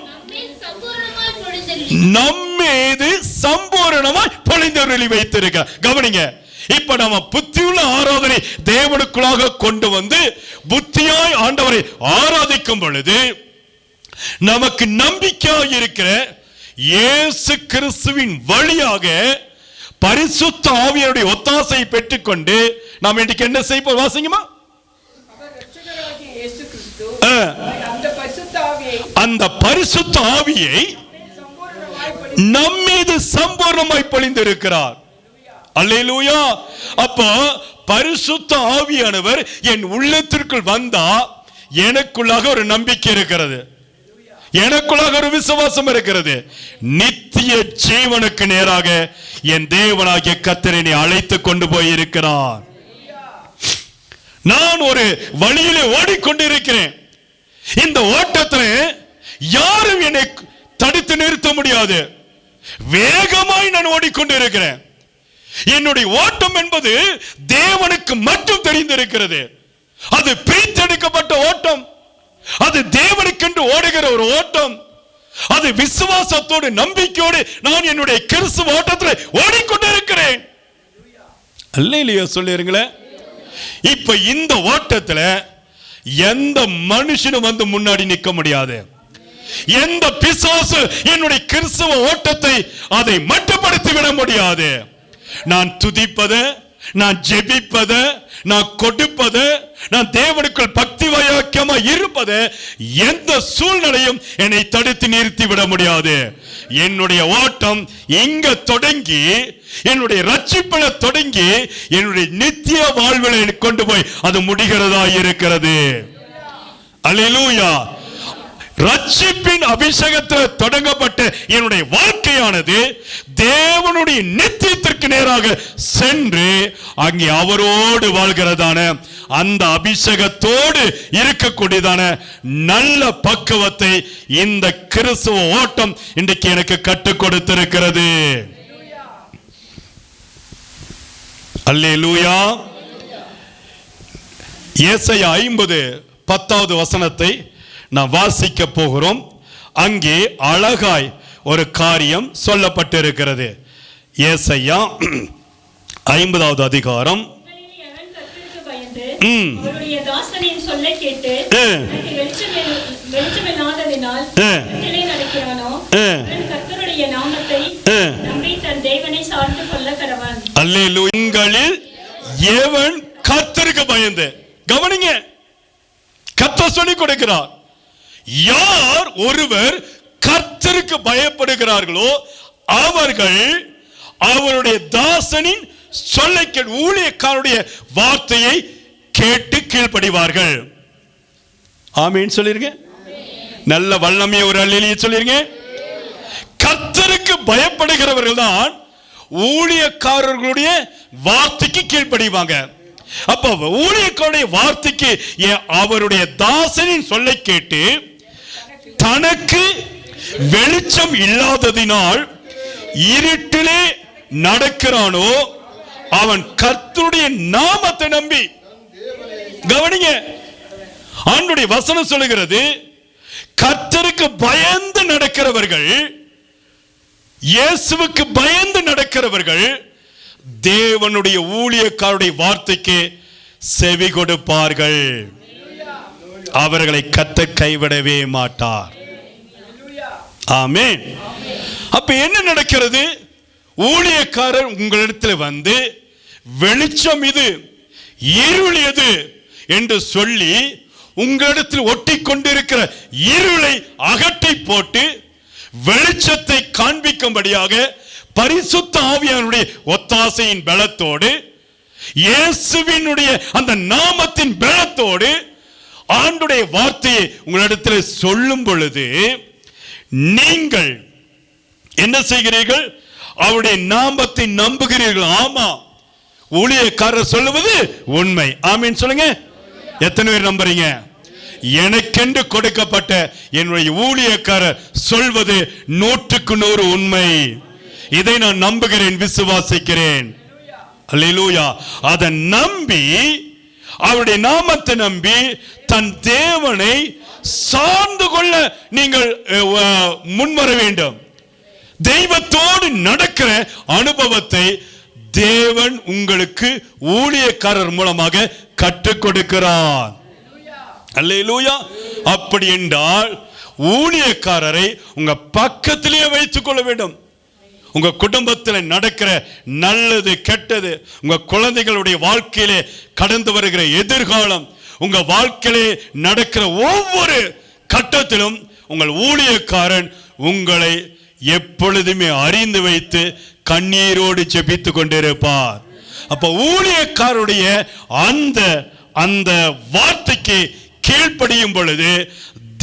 Speaker 1: நம்மீது சம்பூரணமாய் பொழிந்தருளி வைத்திருக்கிறார். கவனிங்க, இப்ப நம்ம புத்தியுள்ள ஆராதனை தேவனுக்குள்ளாக கொண்டு வந்து புத்தியாய் ஆண்டவரை ஆராதிக்கும் பொழுது நமக்கு நம்பிக்கையாக இருக்கிற இயேசு கிறிஸ்துவின் வழியாக பரிசுத்த ஆவியுடைய ஒத்தாசை பெற்றுக்கொண்டு நாம் இன்றைக்கு என்ன செய்ய வாசிங்கம்மா? அந்த பரிசுத்த ஆவியை நம்மீது சம்பூர்ணமாய் பொழிந்திருக்கிறார். அல்லேலூயா. அப்போ பரிசுத்த ஆவியானவர் என் உள்ளத்திற்குள் வந்தா எனக்குள்ளாக ஒரு நம்பிக்கை இருக்கிறது, எனக்குள்ளாக ஒரு விசுவாசம் இருக்கிறது. நித்திய ஜீவனுக்கு நேராக என் தேவனாகிய கர்த்தர் என்னை அழைத்து கொண்டு போய் இருக்கிறார். நான் ஒரு வழியிலே ஓடிக்கொண்டிருக்கிறேன். இந்த ஓட்டத்தில் யாரும் என்னை தடுத்து நிறுத்த முடியாது. வேகமாய் நான் ஓடிக்கொண்டிருக்கிறேன். என்னுடைய ஓட்டம் என்பது தேவனுக்கு மட்டும் தெரிந்திருக்கிறது. அது பிரித்தெடுக்கப்பட்ட ஓட்டம், அது தேவனுக்கென்று ஓடுகிற ஒரு ஓட்டம். அது விசுவாசத்தோடு நம்பிக்கையோடு நான் என்னுடைய கிறிஸ்துவ ஓட்டத்தில் ஓடிக்கொண்டிருக்கிறேன். அல்லேலூயா சொல்லிருங்களேன். இப்ப இந்த ஓட்டத்துல எந்த மனுஷனும் வந்து முன்னாடி நிற்க முடியாது. எந்த பிசாசு என்னுடைய கிறிஸ்துவ ஓட்டத்தை அதை மட்டுப்படுத்தி விட முடியாது. நான் துதிப்பது, நான் ஜெபிப்பது, நான் கொடுப்பது, நான் தேவனுக்குள் பக்தி வைராக்கியமா இருப்பது எந்த சூழ்நிலையும் என்னை தடுத்து நிறுத்தி விட முடியாது. என்னுடைய ஓட்டம் இங்க தொடங்கி என்னுடைய ரட்சிப்பில தொடங்கி என்னுடைய நித்திய வாழ்வில் கொண்டு போய் அது முடிகிறதா இருக்கிறது. அல்லேலூயா. ரட்சிப்பின் அபிஷேகத்தில் தொடங்கப்பட்ட என்னுடைய வாழ்க்கையானது தேவனுடைய நித்தியத்திற்கு நேராக சென்று அங்கே அவரோடு வாழ்கிறதான அந்த அபிஷேகத்தோடு இருக்கக்கூடியதான நல்ல பக்குவத்தை இந்த கிறிஸ்துவ ஓட்டம் இன்றைக்கு எனக்கு கற்றுக் கொடுத்திருக்கிறது. அல்லேலூயா. ஏசாயா 50:10வது வசனத்தை நான் வாசிக்க போகிறோம். அங்கே அழகாய் ஒரு காரியம் சொல்லப்பட்டிருக்கிறது. ஏசாயா 50வது அதிகாரம். உங்களில் எவன் கர்த்தருக்கு பயந்து, கவனிங்க, கர்த்தர் சொல்லிக் கொடுக்கிறார், யார் ஒருவர் கர்த்தருக்கு பயப்படுகிறார்களோ அவர்கள் அவருடைய தாசனின் சொல்லை ஊழியக்காரருடைய வார்த்தையை கேட்டு கீழ்ப்படிவார்கள். ஆமீன் சொல்லிருங்க. நல்ல வல்லமையை ஒரு அல்லேலூயா சொல்லிருங்க. கர்த்தருக்கு பயப்படுகிறவர்கள் தான் ஊழியக்காரர்களுடைய வார்த்தைக்கு கீழ்ப்படிவாங்க. அப்ப ஊழியக்காரருடைய வார்த்தைக்கு அவருடைய தாசனின் சொல்லை கேட்டு தனக்கு வெளிச்சம் இல்லாததினால் இருட்டிலே நடக்கிறானோ அவன் கர்த்தருடைய நாமத்தை நம்பி, கவனிங்க, ஆண்டவருடைய வசனம் சொல்லுகிறது, கர்த்தருக்கு பயந்து நடக்கிறவர்கள், இயேசுவுக்கு பயந்து நடக்கிறவர்கள் தேவனுடைய ஊழியக்காரருடைய வார்த்தைக்கு செவி கொடுப்பார்கள். அவர்களை கர்த்தர் கைவிடவே மாட்டார். ஆமென். அப்ப என்ன நடக்கிறது? ஊழியக்காரர் உங்களிடத்தில் வந்து வெளிச்சம் இது, இருள் எது என்று சொல்லி உங்களிடத்தில் ஒட்டி கொண்டிருக்கிற இருளை அகற்றி போட்டு வெளிச்சத்தை காண்பிக்கும்படியாக பரிசுத்த ஆவியானுடைய ஒத்தாசையின் பலத்தோடு, இயேசுவினுடைய அந்த நாமத்தின் பலத்தோடு ஆண்டுடைய வார்த்தையை உங்களிடத்தில் சொல்லும் பொழுது நீங்கள் என்ன செய்கிறீர்கள்? அவருடைய நாமத்தை நம்புகிறீர்கள். ஆமா, ஊழியக்காரர் சொல்லுவது உண்மை. ஆமீன் சொல்லுங்க. எத்தனை பேர் நம்புறீங்க? எனக்கென்று கொடுக்கப்பட்ட என்னுடைய ஊழியக்காரர் சொல்வது 100% உண்மை. இதை நான் நம்புகிறேன், விசுவாசிக்கிறேன். அல்லேலூயா. அதை நம்பி, அவருடைய நாமத்தை நம்பி தன் தேவனை சார்ந்து கொள்ள நீங்கள் முன்வர வேண்டும். தெய்வத்தோடு நடக்கிற அனுபவத்தை தேவன் உங்களுக்கு ஊழியக்காரர் மூலமாக கற்றுக் கொடுக்கிறார். அல்லேலூயா. அப்படி என்றால் ஊழியக்காரரை உங்க பக்கத்திலேயே வைத்துக் கொள்ள வேண்டும். உங்க குடும்பத்தில் நடக்கிற நல்லது கெட்டது, உங்க குழந்தைகளுடைய வாழ்க்கையிலே கடந்து வருகிற எதிர்காலம், உங்க வாழ்க்கையிலே நடக்கிற ஒவ்வொரு கட்டத்திலும் உங்கள் ஊழியக்காரன் உங்களை எப்பொழுதுமே அறிந்து வைத்து கண்ணீரோடு ஜெபித்துக் கொண்டிருப்பார். அப்ப ஊழியக்காரருடைய அந்த வார்த்தைக்கு கீழ்ப்படியும் பொழுது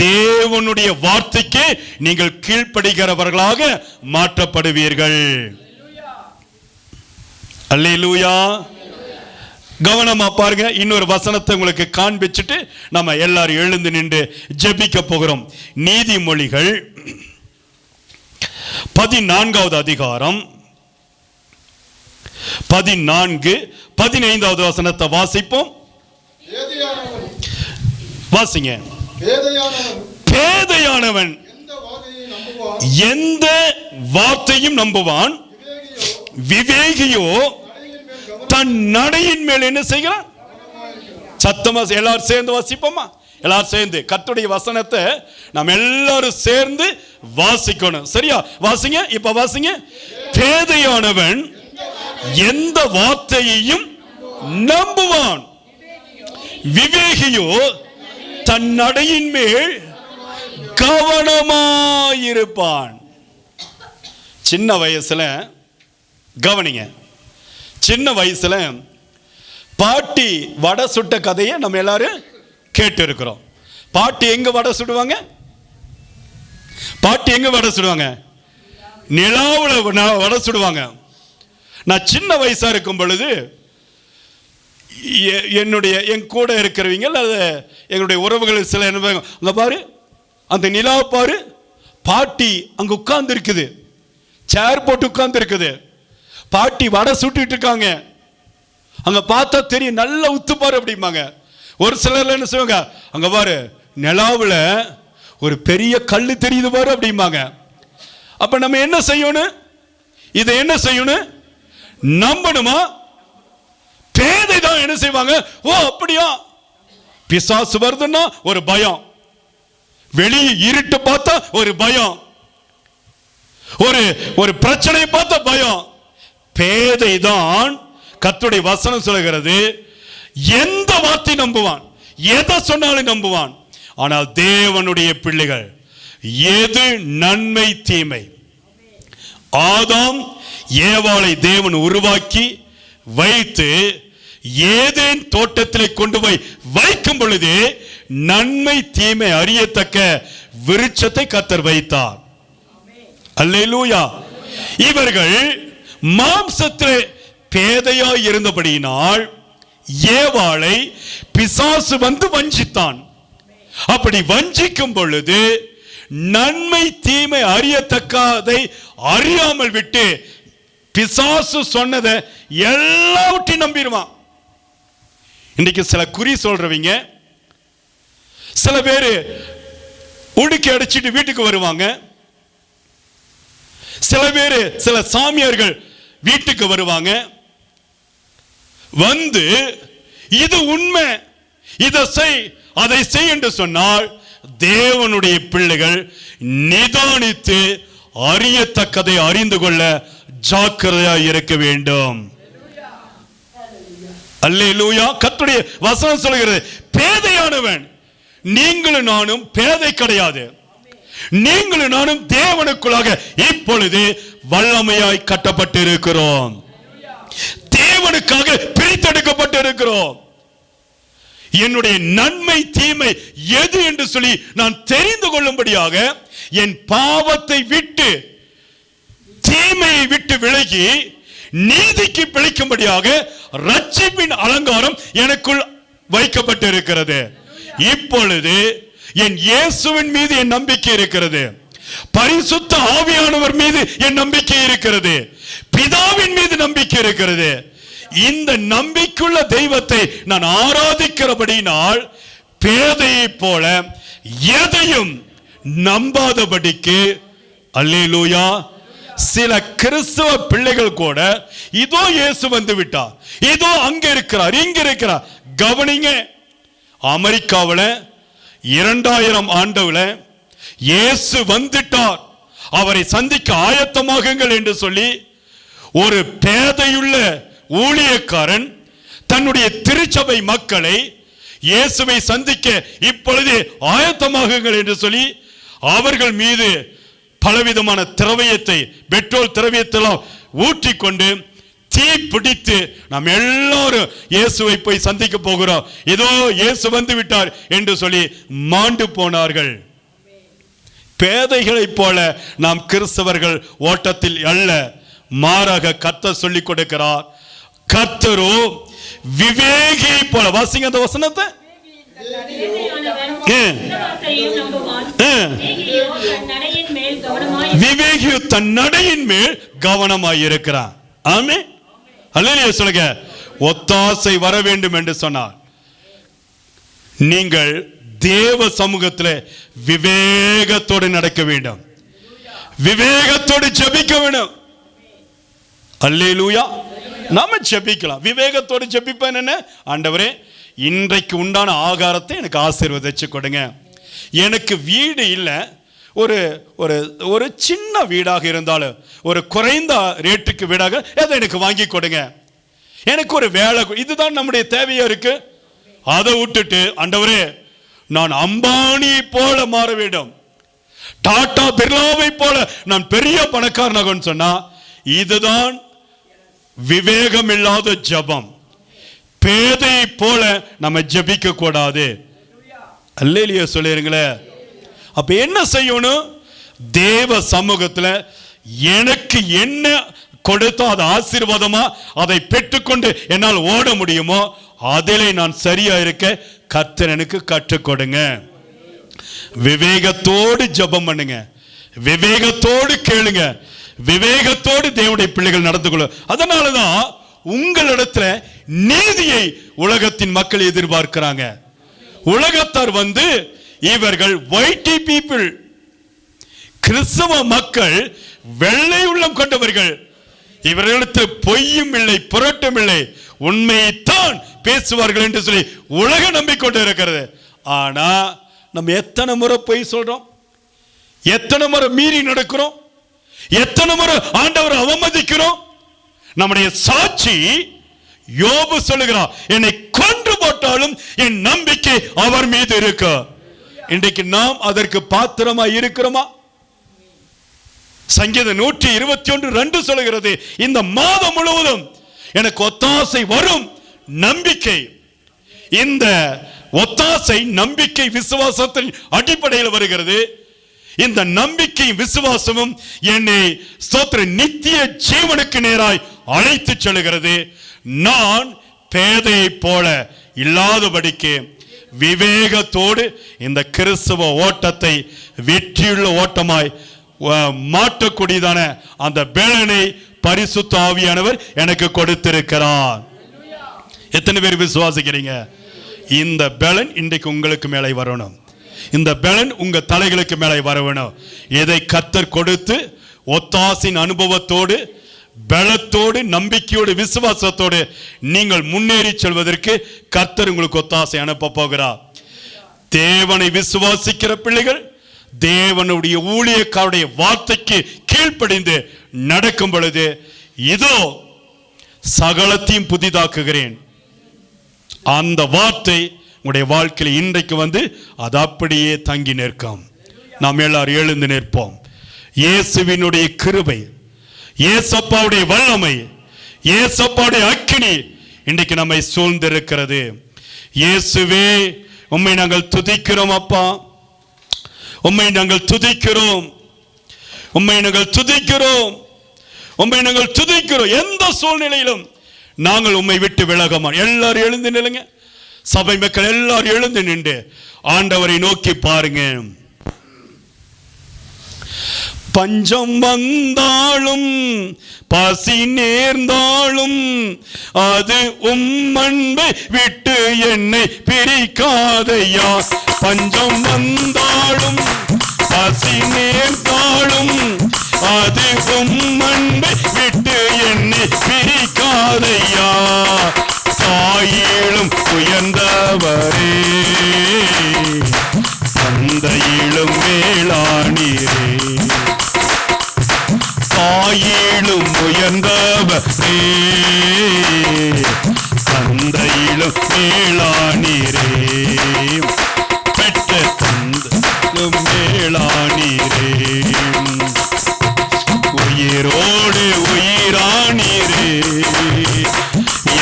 Speaker 1: தேவனுடைய வார்த்தைக்கு நீங்கள் கீழ்ப்படுகிறவர்களாக மாற்றப்படுவீர்கள். அல்லேலூயா. கவனமா பாருங்க. இன்னொரு வசனத்தை உங்களுக்கு காண்பிச்சுட்டு நம்ம எல்லாரும் எழுந்து நின்று ஜெபிக்க போகிறோம். நீதிமொழிகள் 14வது அதிகாரம் 14-15வது வசனத்தை வாசிப்போம். வாசிங்க. பேதையானவன் எந்த வார்த்தையும் நம்புவான், விவேகியோ தன் நடையின் மேல் என்ன செய்கிறான்? சத்தமா எல்லாரும் சேர்ந்து வாசிப்போமா? எல்லாரும் சேர்ந்து கர்த்தருடைய வசனத்தை நாம் எல்லாரும் சேர்ந்து வாசிக்கணும். சரியா? வாசிங்க. இப்ப வாசிங்க. பேதையானவன் எந்த வார்த்தையையும் நம்புவான், விவேகியோ தன் நடையின் மேல் கவனமாயிருப்பான். சின்ன வயசுல கவனிங்க, சின்ன வயசுல பாட்டி வடை சுட்ட கதையை நம்ம எல்லாரும் கேட்டு இருக்கிறோம். பாட்டி எங்க வடை சுடுவாங்க? பாட்டி எங்க வடை சுடுவாங்க? நிலாவுல வடை சுடுவாங்க. நான் சின்ன வயசா இருக்கும் பொழுது என் கூட இருக்கிறவங்க அல்லது எங்களுடைய உறவுகள் சில என்ன, அங்க பாரு அந்த நிலாவை பாரு, பாட்டி அங்க உட்கார்ந்து இருக்குது, சேர் போட்டு உட்கார்ந்து இருக்குது, பாட்டி வடை சுட்டுட்டு இருக்காங்க, அங்க பார்த்தா தெரியும், நல்லா உத்து பாரு அப்படிம்பாங்க. ஒரு சிலர் என்ன செய்வாங்க, அங்க பாரு நிலாவுல ஒரு பெரிய கல்லு தெரியுது பாரு அப்படிம்பாங்க. அப்ப நம்ம என்ன செய்யணும்? இதை என்ன செய்யணும்? நம்பணுமா? பேதை தான் என்ன செய்வாங்க, ஓ அப்படியா, பிசாசு வருதுன்னா ஒரு பயம், வெளியே இருட்டு பார்த்தா ஒரு பயம், ஒரு பிரச்சனை பார்த்தா பயம். பேதை தான் கர்த்தருடைய வசனம் சொல்கிறது, எந்த வார்த்தை நம்புவான், எதை சொன்னாலும் நம்புவான். ஆனால் தேவனுடைய பிள்ளைகள் எது நன்மை தீமை, ஆதாம் ஏவாளை தேவன் உருவாக்கி வைத்து ஏதேன் தோட்டத்திலே கொண்டு போய் வைக்கும் பொழுது நன்மை தீமை அறியத்தக்க விருட்சத்தை கர்த்தர் வைத்தார். அல்லேலூயா. இவர்கள் மாம்சத்திலே பேதையாய் இருந்தபடியினால் ஏவாளை பிசாசு வந்து வஞ்சித்தான். அப்படி வஞ்சிக்கும் பொழுது நன்மை தீமை அறியத்தக்கதை அறியாமல் விட்டு பிசாசு சொன்னதை எல்லாவற்றையும் நம்பிடுவான். இன்னைக்கு சில குறி சொல்றவங்க, சில பேரு உடுக்கி அடிச்சிட்டு வீட்டுக்கு வருவாங்க, சில பேரு சில சாமியார்கள் வீட்டுக்கு வருவாங்க, வந்து இது உண்மை, இதை செய் அதை செய் என்று சொன்னால் தேவனுடைய பிள்ளைகள் நிதானித்து அறியத்தக்கதை அறிந்து கொள்ள ஜாக்கிரதையாய் இருக்க வேண்டும். அல்லேலூயா. கர்த்தருடைய வசனம் சொல்கிறது, பேதையானவன். நீங்களும் நானும் பேதை கிடையாது. நீங்களும் நானும் தேவனுக்குள்ளாக இப்பொழுது வல்லமையாய் கட்டப்பட்டு இருக்கிறோம். தேவனுக்காக பிரித்தெடுக்கப்பட்டு இருக்கிறோம். என்னுடைய நன்மை தீமை எது என்று சொல்லி நான் தெரிந்து கொள்ளும்படியாக, என் பாவத்தை விட்டு தீமையை விட்டு விலகி நீதிக்கு பிழைக்கும்படியாக ரட்சிப்பின் அலங்காரம் எனக்குள் வைக்கப்பட்டு இருக்கிறது. இப்பொழுது என் இயேசுவின் மீது என் நம்பிக்கை இருக்கிறது. பரிசுத்த ஆவியானவர் மீது என் நம்பிக்கை இருக்கிறது. பிதாவின் மீது நம்பிக்கை இருக்கிறது. இந்த நம்பிக்கையுள்ள தெய்வத்தை நான் ஆராதிக்கிறபடினால் பேதையை போல எதையும் நம்பாதபடிக்கு, அல்லேலூயா, சில கிறிஸ்தவ பிள்ளைகள் கூட இதோ இயேசு வந்து விட்டார், இதோ அங்க இருக்கிறார், இங்க இருக்கிறார். கவனிங்க, அமெரிக்காவில் 2000 ஆண்டுல இயேசு வந்துட்டார், அவரை சந்திக்க ஆயத்தமாகுங்கள் என்று சொல்லி ஒரு பேதையுள்ள ஊழியக்காரன் தன்னுடைய திருச்சபை மக்களை இயேசுவை சந்திக்க இப்பொழுது ஆயத்தமாகுங்கள் என்று சொல்லி அவர்கள் மீது பலவிதமான திரவியத்தை, பெட்ரோல் திரவியத்தெல்லாம் ஊற்றிக்கொண்டு தீ பிடித்து நாம் எல்லாரும் இயேசுவை போய் சந்திக்க போகிறோம், இதோ இயேசு வந்து விட்டார் என்று சொல்லி மாண்டு போனார்கள். பேதைகளை போல நாம் கிறிஸ்தவர்கள் ஓட்டத்தில் அல்ல, மாறாக கர்த்தர் சொல்லிக் கொடுக்கிறார். கர்த்தரோ விவேகியை போல, வாசிங்க அந்த வசனத்தை. விவேகியோ தன் நடையின் மேல் கவனமாய் இருக்கிறான். ஆமென். அல்லேலூயா சொல்லுங்க. ஒத்தாசை வர வேண்டும் என்று சொன்னார். நீங்கள் தேவ சமூகத்தில் விவேகத்தோடு நடக்க வேண்டும், விவேகத்தோடு ஜெபிக்க வேண்டும். அல்லேலூயா. நாம ஜெபிக்கலாம். விவேகத்தோடு ஜெபிப்பேன் என்ன? ஆண்டவரே, இன்றைக்கு உண்டான ஆகாரத்தை எனக்கு ஆசீர்வதிச்சு கொடுங்க. எனக்கு வீடு இல்லை, ஒரு ஒரு ஒரு சின்ன வீடாக இருந்தாலும், ஒரு குறைந்த ரேட்டுக்கு வீடாக அதை எனக்கு வாங்கி கொடுங்க. எனக்கு ஒரு வேலை, இதுதான் நம்முடைய தேவையா இருக்கு. அதை விட்டுட்டு ஆண்டவரே நான் அம்பானியை போல மாற வேண்டும், டாடா பிர்லாவை போல நான் பெரிய பணக்காரனாகன்னு சொன்னா, இதுதான் விவேகம் இல்லாத ஜெபம். பேதை போல நம்ம ஜெபிக்க கூடாது. அல்லேலூயா சொல்லிருங்களே. அப்ப என்ன செய்யணும்? தேவ சமூகத்தில் எனக்கு என்ன கொடுத்தா அது ஆசீர்வாதமா, அதை பெற்றுக்கொண்டு என்னால் ஓட முடியுமோ அதிலே நான் சரியா இருக்க கர்த்தர் எனக்கு கற்றுக் கொடுங்க. விவேகத்தோடு ஜெபம் பண்ணுங்க, விவேகத்தோடு கேளுங்க, விவேகத்தோடு தேவனுடைய பிள்ளைகள் நடந்து கொள்ள. அதனாலதான் உங்களிடத்துல நீதியை உலகத்தின் மக்கள் எதிர்பார்க்கிறாங்க. உலகத்தார் வந்து இவர்கள் ஒயிட்டி பீப்புள், கிறிஸ்தவ மக்கள் வெள்ளை உள்ளம் கொண்டவர்கள், இவர்களுக்கு பொய்யும் இல்லை புரட்டும் இல்லை, உண்மையைத்தான் பேசுவார்கள் என்று சொல்லி உலக நம்பிக்கொண்டு இருக்கிறது. ஆனா நம்ம எத்தனை முறை பொய் சொல்றோம், எத்தனை முறை மீறி நடக்கிறோம், எத்தனை முறை ஆண்டவரை அவமதிக்கிறோம். நம்முடைய சாட்சி யோபு சொல்லுகிறார், என்னை கொன்று போட்டாலும் என் நம்பிக்கை அவர் மீது இருக்கு. இன்றைக்கு நாம் அதற்கு பாத்திரமா இருக்கிறோமா? சங்கீதம் 121:2 சொல்லுகிறது, இந்த மாதம் முழுவதும் எனக்கு ஒத்தாசை வரும் நம்பிக்கை. இந்த ஒத்தாசை நம்பிக்கை விசுவாசத்தின் அடிப்படையில் வருகிறது. இந்த நம்பிக்கை விசுவாசமும் என்னை ஸ்தோத்திர நித்திய ஜீவனுக்கு நேராய் அழைத்து செல்கிறது. நான் பேதையை போல இல்லாதபடிக்கு விவேகத்தோடு இந்த கிறிஸ்தவ ஓட்டத்தை வெற்றியுள்ள ஓட்டமாய் மாற்றக்கூடியதான அந்த பலனை பரிசுத்த ஆவியானவர் எனக்கு கொடுத்திருக்கிறார். எத்தனை பேர் விசுவாசிக்கிறீங்க? இந்த பலன் இன்றைக்கு உங்களுக்கு மேலே வரணும், இந்த பலன் உங்க தலைகளுக்கு மேலே வரணும். இதை கர்த்தர் கொடுத்து ஒத்தாசின் அனுபவத்தோடு பலத்தோடு நம்பிக்கையோடு விசுவாசத்தோடு நீங்கள் முன்னேறி செல்வதற்கு கர்த்தர் உங்களுக்கு ஒத்தாசை அனுப்ப போகிறார். தேவனை விசுவாசிக்கிற பிள்ளைகள், தேவனுடைய ஊழியக்காருடைய வார்த்தைக்கு கீழ்ப்படிந்து நடக்கும் பொழுது, இதோ சகலத்தையும் புதிதாக்குகிறேன், அந்த வார்த்தை உங்களுடைய வாழ்க்கையில் இன்றைக்கு அது அப்படியே தங்கி நிற்கும். நாம் எல்லாரும் எழுந்து நிற்போம். இயேசுவினுடைய கிருபை, இயேசப்பாவுடைய வல்லமை, இயேசப்பாவுடைய அக்கினி இன்றைக்கு நம்மை சூழ்ந்திருக்கிறது. இயேசுவே, உம்மை நாங்கள் துதிக்கிறோம் அப்பா, உம்மை நாங்கள் துதிக்கிறோம், உம்மை நாங்கள் துதிக்கிறோம், உம்மை நாங்கள் துதிக்கிறோம். எந்த சூழ்நிலையிலும் நாங்கள் உம்மை விட்டு விலக மாட்டோம். எல்லாரும் எழுந்து நில்லுங்க. சபை மக்கள் எல்லாரும் எழுந்து நின்று ஆண்டவரை நோக்கி பாருங்க. பஞ்சம் வந்தாலும் பசி நேர்ந்தாலும் அது உம் அன்பை விட்டு என்னை பிரிக்காதையா. பஞ்சம் வந்தாலும் பசி நேர்ந்தாலும் அது உம் அன்பை விட்டு என்னை பிரிக்காதையா. தாயிலும் உயர்ந்தவரே, தந்தையிலும் மேலானீரே, தாயிலும் உயர்ந்தவரே, தந்தையிலும் மேலானீரே, பெற்ற தந்தையிலும் மேலானீரே, உயிரோடு உயிரானீரே,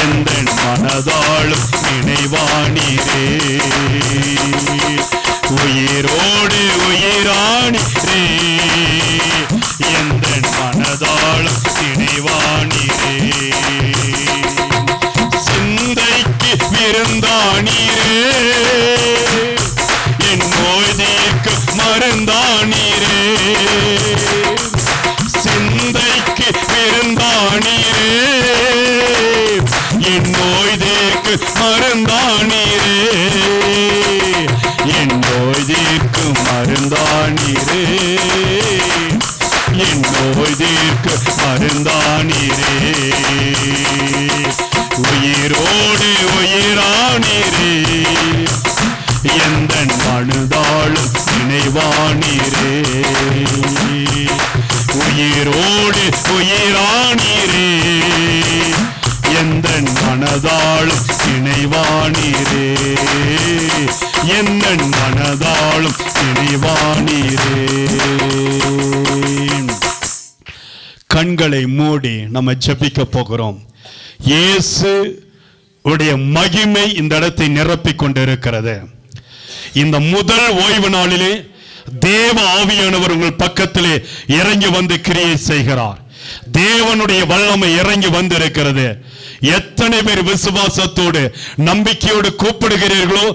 Speaker 1: எந்த மனதாலும் நினைவானீரே, உயிரோடு உயிரானீரே, எந்த மனதாலும் நினைவானீரே, சிந்தைக்கு விருந்தானீரே, என் நோய் தீர்க்க மருந்தானீரே, சிந்தைக்கு விருந்தானீரே, என் நோய் தீர்க்கு மருந்தானீரே, என் நோய் தீர்க்கு மருந்தானீரே, என் நோய் தீர்க்கு மருந்தானீரே, உயிரோடு உயிரானீரே, எந்த மனதாலும் நினைவானீரே, உயிரோடு உயிரானீரே, எந்த மனதாலும் நினைவானீரே, எந்த மனதாலும் நினைவானீரே. கண்களை மூடி நம்ம ஜெபிக்க போகிறோம். இயேசு உடைய மகிமை இந்த இடத்தை நிரப்பிக் கொண்டிருக்கிறது. இந்த முதல் ஓய்வு நாளிலே தேவ ஆவியானவர் உங்கள் பக்கத்திலே இறங்கி வந்து கிரியை செய்கிறார். தேவனுடைய வல்லமை இறங்கி வந்திருக்கிறது. எத்தனை பேர் விசுவாசத்தோடு நம்பிக்கையோடு கூப்பிடுகிறீர்களோ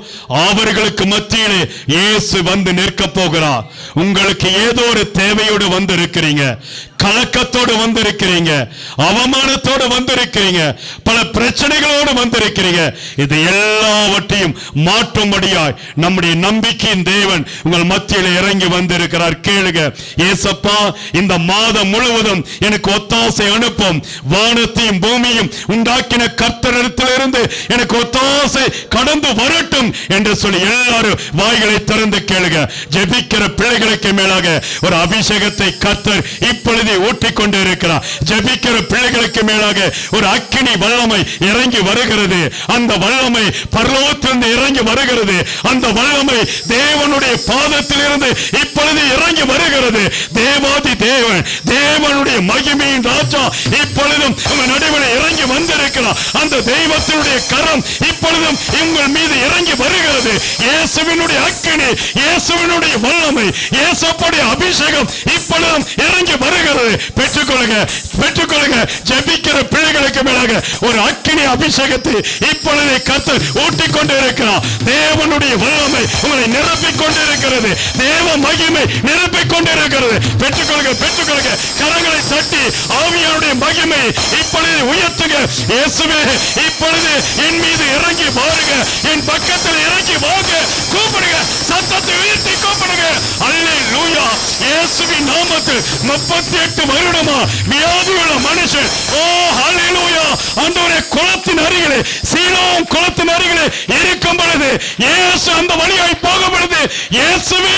Speaker 1: அவர்களுக்கு மத்தியிலே இயேசு வந்து நிற்க போகிறார். உங்களுக்கு ஏதோ ஒரு தேவையோடு வந்திருக்கிறீங்க, கலக்கத்தோடு வந்திருக்கிறீங்க, அவமானத்தோடு வந்திருக்கிறீங்க, பல பிரச்சனைகளோடு வந்திருக்கிறீங்க. இது எல்லாவற்றையும் மாற்றும்படியாய் நம்முடைய நம்பிக்கையின் தேவன் உங்கள் மத்தியில் இறங்கி வந்திருக்கிறார். கேளுங்க. ஏசப்பா, இந்த மாதம் முழுவதும் எனக்கு ஒத்தாசை அனுப்பும். வானத்தையும் பூமியும் உண்டாக்கின கர்த்தரிடத்திலிருந்து எனக்கு ஒத்தாசை கடந்து வரட்டும் என்று சொல்லி எல்லாரும் வாய்களை திறந்து கேளுங்க. ஜெபிக்கிற பிள்ளைகளுக்கு மேலாக ஒரு அபிஷேகத்தை கர்த்தர் இப்பொழுது ஊற்றிக் கொண்டு இருக்கிறார். ஜெபிக்கிற பிள்ளைகளுக்கு மேலாக ஒரு அக்கினி வல்லமை இறங்கி வருகிறது. அந்த வல்லமை பரலோகத்திலிருந்து இறங்கி வருகிறது. அந்த வல்லமை தேவனுடைய பாதத்திலிருந்து இப்பொழுது இறங்கி வருகிறது. தேவாதி தேவன், தேவனுடைய மகிமையின் ராஜா இப்பொழுதும் உங்கள் நடுவில் இறங்கி வந்திருக்கிறார். அந்த தெய்வத்தினுடைய கரம் இப்பொழுதும் உங்கள் மீது இறங்கி வருகிறது. இயேசுவினுடைய அக்கினி, இயேசுவினுடைய வல்லமை, இயேசுவுடைய அபிஷேகம் இப்பொழுதும் இறங்கி வருகிறது. பெற்றுக்கொள்ளுங்க, பெற்றுக்கொள்ளுங்க. ஜெபிக்கிற பிள்ளைகளுக்கு மேலாக ஒரு அக்கினி அபிஷேகத்தை இப்பொழுது கர்த்தர் ஊட்டிக் கொண்டு இருக்கிறார். தேவனுடைய வல்லமை உங்களை நிரப்பிக் கொண்டிருக்கிறது. தேவ மகிமை நிரப்பிக் கொண்டிருக்கிறது. பெற்றுக்கொள்ளுங்க, பெற்றுக்கொள்ளுங்க. கரங்களை தட்டி ஆவியானுடைய மகிமை இப்பொழுது உயர்த்துங்க. இயேசுவே, இப்பொழுது என் மீது இறங்கி வாருங்க, என் பக்கத்தில் இறங்கி வாங்க. கூப்பிடுங்க, சத்தத்தை உயர்த்தி கூப்பிடுங்க. அல்லேலூயா. இயேசுவின் நாமத்தில் 38 வருடமா வியாதியுள்ள மனுஷன், ஓ அல்லேலூயா, ஆண்டவரே, குளத்தின் அருகிலே, சீலோம் குளத்தின் அருகிலே இருக்கும் பொழுது இயேசு அந்த வழியாய் போகும் பொழுது, இயேசுவே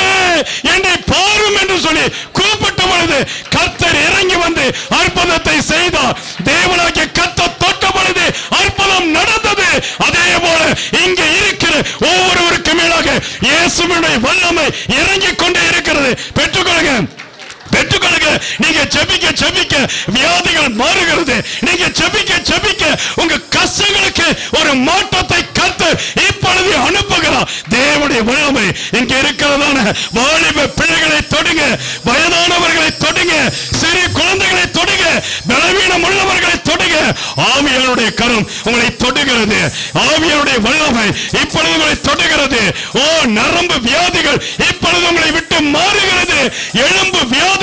Speaker 1: என்னை பாரும் என்று சொல்லி கூப்பிட்ட பொழுது கர்த்தர் இறங்கி வந்து அற்புதத்தை செய்தார். தேவனாகிய கர்த்தர் தொட்ட பொழுது அற்புதம் நடந்தது. அதே போல இங்கே இருக்கிற ஒவ்வொருவருக்கு மேலாக இயேசுவினுடைய வல்லமை இறங்கிக் கொண்டே இருக்கிறது. பெற்றுக்கொள்ளுங்க, பெற்றுக்கொள்ளுங்க. நீங்க ஜெபிக்க ஜெபிக்க வியாதிகள் மாறுகிறது. நீங்க ஜெபிக்க ஜெபிக்க உங்க கஷ்டங்களுக்கு ஒரு மாற்றத்தை கர்த்தர் இப்பொழுது அனுப்புகிறார். தேவனுடைய வல்லமை இங்க இருக்கிறதான வாலிப பிள்ளைகளை தொடுங்க, வயதானவர்களை தொடுங்க, சிறு குழந்தைகளை தொடுங்க, பலவீனம் உள்ளவர்களை தொடுங்க. ஆவியானுடைய கரம் உங்களை தொடுகிறது. ஆவியானுடைய வல்லமை இப்பொழுது உங்களை தொடுகிறது. ஓ, நரம்பு வியாதிகள் இப்பொழுது உங்களை விட்டு மாறுகிறது. எலும்பு வியாதிகள்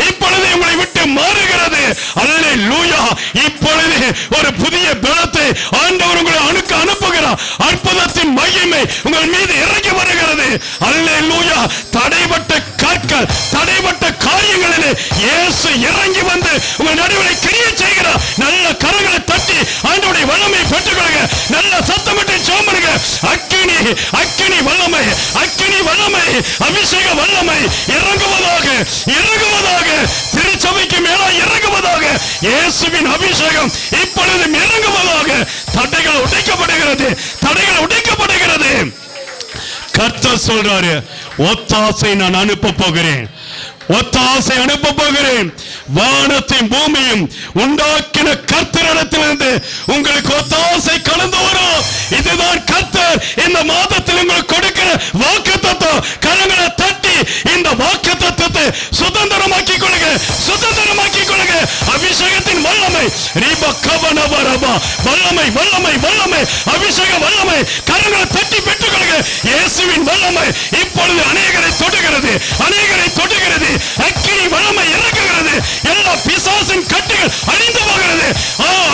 Speaker 1: இப்பொழுது உங்களை விட்டு மாறுகிறது. அல்லேலூயா. இப்பொழுது ஒரு புதிய பலத்தை ஆண்டவர் உங்களை அனுப்புகிறார். அற்புதத்தின் மகிமை உங்கள் மீது இறங்கி வருகிறது. அல்லேலூயா. தடைபட்ட கற்கள், தடைபட்ட காரியங்களிலே இயேசு இறங்கி வந்து உங்கள் நடுவில் கிரியை செய்கிறார். நல்ல கரங்களை தட்டி ஆண்டவருடைய வல்லமையை பெற்றுக்கொள்ளுங்க. நல்ல சத்தமிட்டு ஜெபம்ங்க. அக்கினி, அக்கினி வல்லமை, அக்கினி வல்லமை, அபிஷேக வல்லமை இறங்குவதாக, இறங்குவதாக, திருச்சபைக்கு மேல இறங்குவதாக. இயேசுவின் அபிஷேகம் இப்பொழுது இறங்குவதாக. தடைகள் உடைக்கப்படுகிறது, தடைகள் உடைக்கப்படுகிறது. கர்த்தர் சொல்றாரு, ஒத்தாசை நான் அனுப்ப போகிறேன், ஒத்தாசை அனுப்ப போகிறேன். வானத்தையும் பூமியும் உண்டாக்கின கர்த்தரிடத்திலிருந்து உங்களுக்கு ஒத்தாசை கடந்து வரும். இதுதான் கர்த்தர் இந்த மாதத்தில் உங்களுக்கு கொடுக்கிற வாக்குத்தத்தம். கரங்களை தட்டி இந்த வாக்குத்தத்தத்தை சுதந்திரமாக்கிக் கொள்ளுங்க, சுதந்திரமாக்கிக் கொள்ளுங்க. அபிஷேகத்தின் வல்லமை, வல்லமை, வல்லமை, வல்லமை, அபிஷேக வல்லமை. கரங்களை தட்டி பெற்றுக் கொள்ளுங்க. இயேசுவின் வல்லமை இப்பொழுது அநேகரை தொடுகிறது, அநேகரை தொடுகிறது. அக்கினி வல்லமை இறங்குகிறது. எல்லா பிசாசின் கட்டுகள் அழிந்து போகிறது.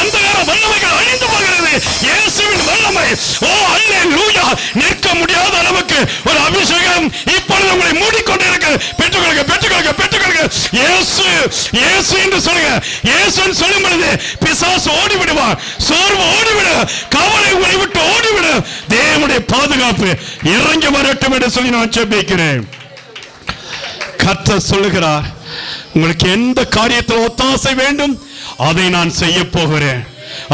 Speaker 1: அந்தகார வல்லமைகள் அழிந்து போகிறது. இயேசுவின் வல்லமை, ஓ அல்லேலூயா. நிற்க முடியாத அளவுக்கு ஒரு அபிஷேகம் இப்பொழுது உங்களை மூடிக்கொண்டிருக்கு. பெற்றுக்கொள்ளுங்க, பெற்றுக்கொள்ளுங்க, பெற்றுக்கொள்ளுங்க. இயேசு, இயேசு என்று சொல்லுங்க. இயேசுன்னு சொல்லும் பொழுது பிசாசு ஓடிவிடுவார், சோர்வு ஓடிவிடும், கவலை உங்களை விட்டு ஓடிவிடும். தேவனுடைய பாதுகாப்பு இறங்கி வரட்டும் என்று சொல்லி நான் ஜெபிக்கிறேன். கர்த்தர் சொல்லுகிறார், உங்களுக்கு எந்த காரியத்தில் ஒத்தாசை வேண்டும் அதை நான் செய்ய போகிறேன்,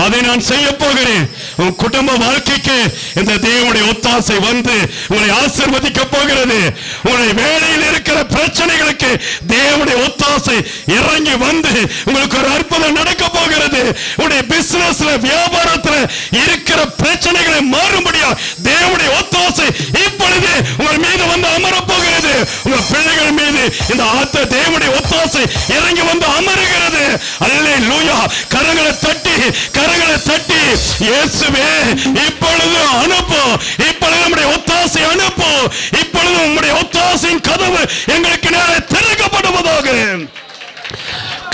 Speaker 1: அதை நான் செய்ய போகிறேன். உன் குடும்ப வாழ்க்கைக்கு இந்த தேவனுடைய ஒத்தாசை வந்து உங்களை ஆசீர்வதிக்க போகிறது. உங்களுடைய வேலையில் இருக்கிற பிரச்சனைகளுக்கு தேவனுடைய ஒத்தாசை இறங்கி வந்து உங்களுக்கு ஒரு அற்புதம் நடக்க போகிறது. உங்களுடைய பிசினஸ்ல, வியாபாரத்துல இருக்கிற பிரச்சனைகளை மாறும்படியா தேவனுடைய ஒத்தாசை இப்பொழுது உங்கள் மீது வந்து அமர போகிறது. உங்கள் பிள்ளைகள் மீது இந்த தேவனுடைய ஒத்தாசை இறங்கி வந்து அமருகிறது. அல்லேலூயா. கரங்களை தட்டி, கரங்களை தட்டி, இயேசுவே இப்பொழுது அனுப்பு, இப்பொழுது நம்முடைய ஒத்தாசை அனுப்பு, இப்பொழுது நம்முடைய ஒத்தாசையின் கதவு எங்களுக்கு நேரே திறக்கப்படுவதாக.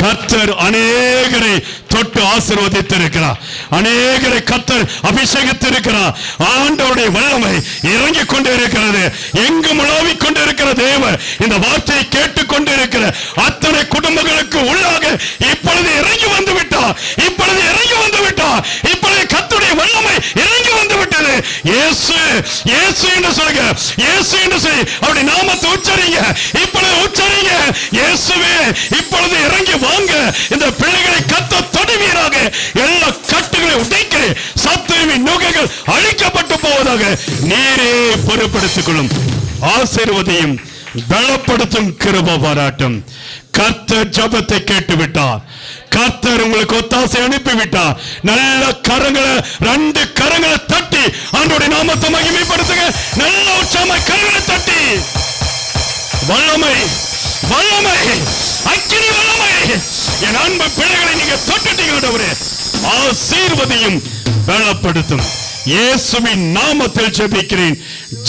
Speaker 1: கர்த்தர் அநேகரை தொட்டு ஆசீர்வதித்திருக்கிறார், அநேகரை கர்த்தர் அபிஷேகித்திருக்கிறார். ஆண்டவருடைய வல்லமை இறங்கிக் கொண்டு இருக்கிறது. எங்கும் உலாவிக் கொண்டு இருக்கிற தேவன் இந்த வார்த்தையை கேட்டுக் கொண்டு இருக்கிற அத்தனை குடும்பங்களுக்கு உள்ளாக இப்பொழுது இறங்கி வந்து விட்டார், இப்பொழுது இறங்கி வந்து விட்டார், இப்பொழுது கர்த்தருடைய வல்லமை இறங்கி வந்து விட்டது. இயேசு, இயேசு என்று சொல்லுங்க, இயேசு என்று சொல்லி அவருடைய நாமத்தை உச்சரிங்க, இப்பொழுது உச்சரிங்க. இயேசுவே இப்பொழுது இறங்கி வாங்க. இந்த பிள்ளைகளை கர்த்தர் தொடுவீராக. எல்லா கட்டுகளை உடைக்க சத்துருவின் நுகைகள் அழிக்கப்பட்டு போவதாக. நீரே பொறுப்படுத்திக் கொள்ளும். ஆசீர்வதியும், பலப்படுத்தும் கிருபை பாராட்டும். கர்த்தர் ஜெபத்தை கேட்டு விட்டார். கர்த்தர் உங்களுக்கு ஒத்தாசை அனுப்பிவிட்டார். நல்ல கரங்களை, ரெண்டு கரங்களை தட்டி ஆண்டவருடைய நாமத்தை மகிமைப்படுத்துங்க. நல்ல உற்சாகமாய் கரங்களை தட்டி, வல்லமை, வல்லமை, அக்கினி வல்லமை. என் அன்பு பிள்ளைகளை நீங்க தொட்டுட்டீங்க. ஆசீர்வதியும், பலப்படுத்தும். இயேசுவின் நாமத்தில் ஜெபிக்கிறேன்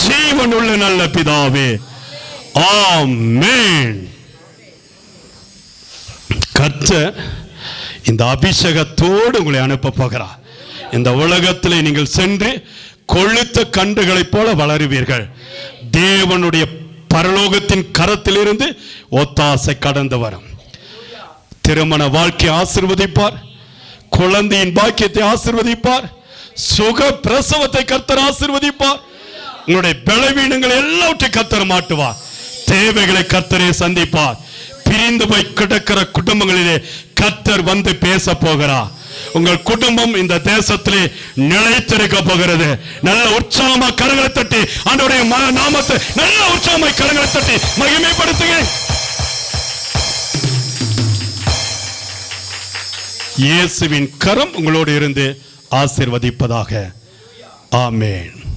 Speaker 1: ஜீவன் உள்ள நல்ல பிதாவே, ஆமென். கர்த்தர் இந்த அபிஷேகத்தோடு உங்களை அனுப்ப போகிறார். இந்த உலகத்திலே நீங்கள் சென்று கொழுத்த கன்றுகளைப் போல வளருவீர்கள். தேவனுடைய பரலோகத்தின் கரத்திலிருந்து ஒத்தாசை கடந்து வரும். திருமண வாழ்க்கையை ஆசீர்வதிப்பார், குழந்தையின் பாக்கியத்தை ஆசீர்வதிப்பார், சுக பிரசவத்தை கர்த்தர் ஆசீர்வதிப்பார்.
Speaker 2: உங்களுடைய பலவீனங்கள் எல்லாவற்றையும் கர்த்தர் மாட்டுவார். தேவைகளை கர்த்தரே சந்திப்பார். பிரிந்து போய் கிடக்கிற குடும்பங்களிலே கர்த்தர் வந்து பேச போகிறார். உங்கள் குடும்பம் இந்த தேசத்திலே நிலைத்திருக்க போகிறது. நல்ல உற்சாகமா கரங்களை தட்டி ஆண்டவருடைய நாமத்தை நல்ல உற்சாகமா கரங்களை தட்டி மகிமைப்படுத்துங்க. இயேசுவின் கரம் உங்களோடு இருந்து ஆசீர்வதிப்பதாக. ஆமென்.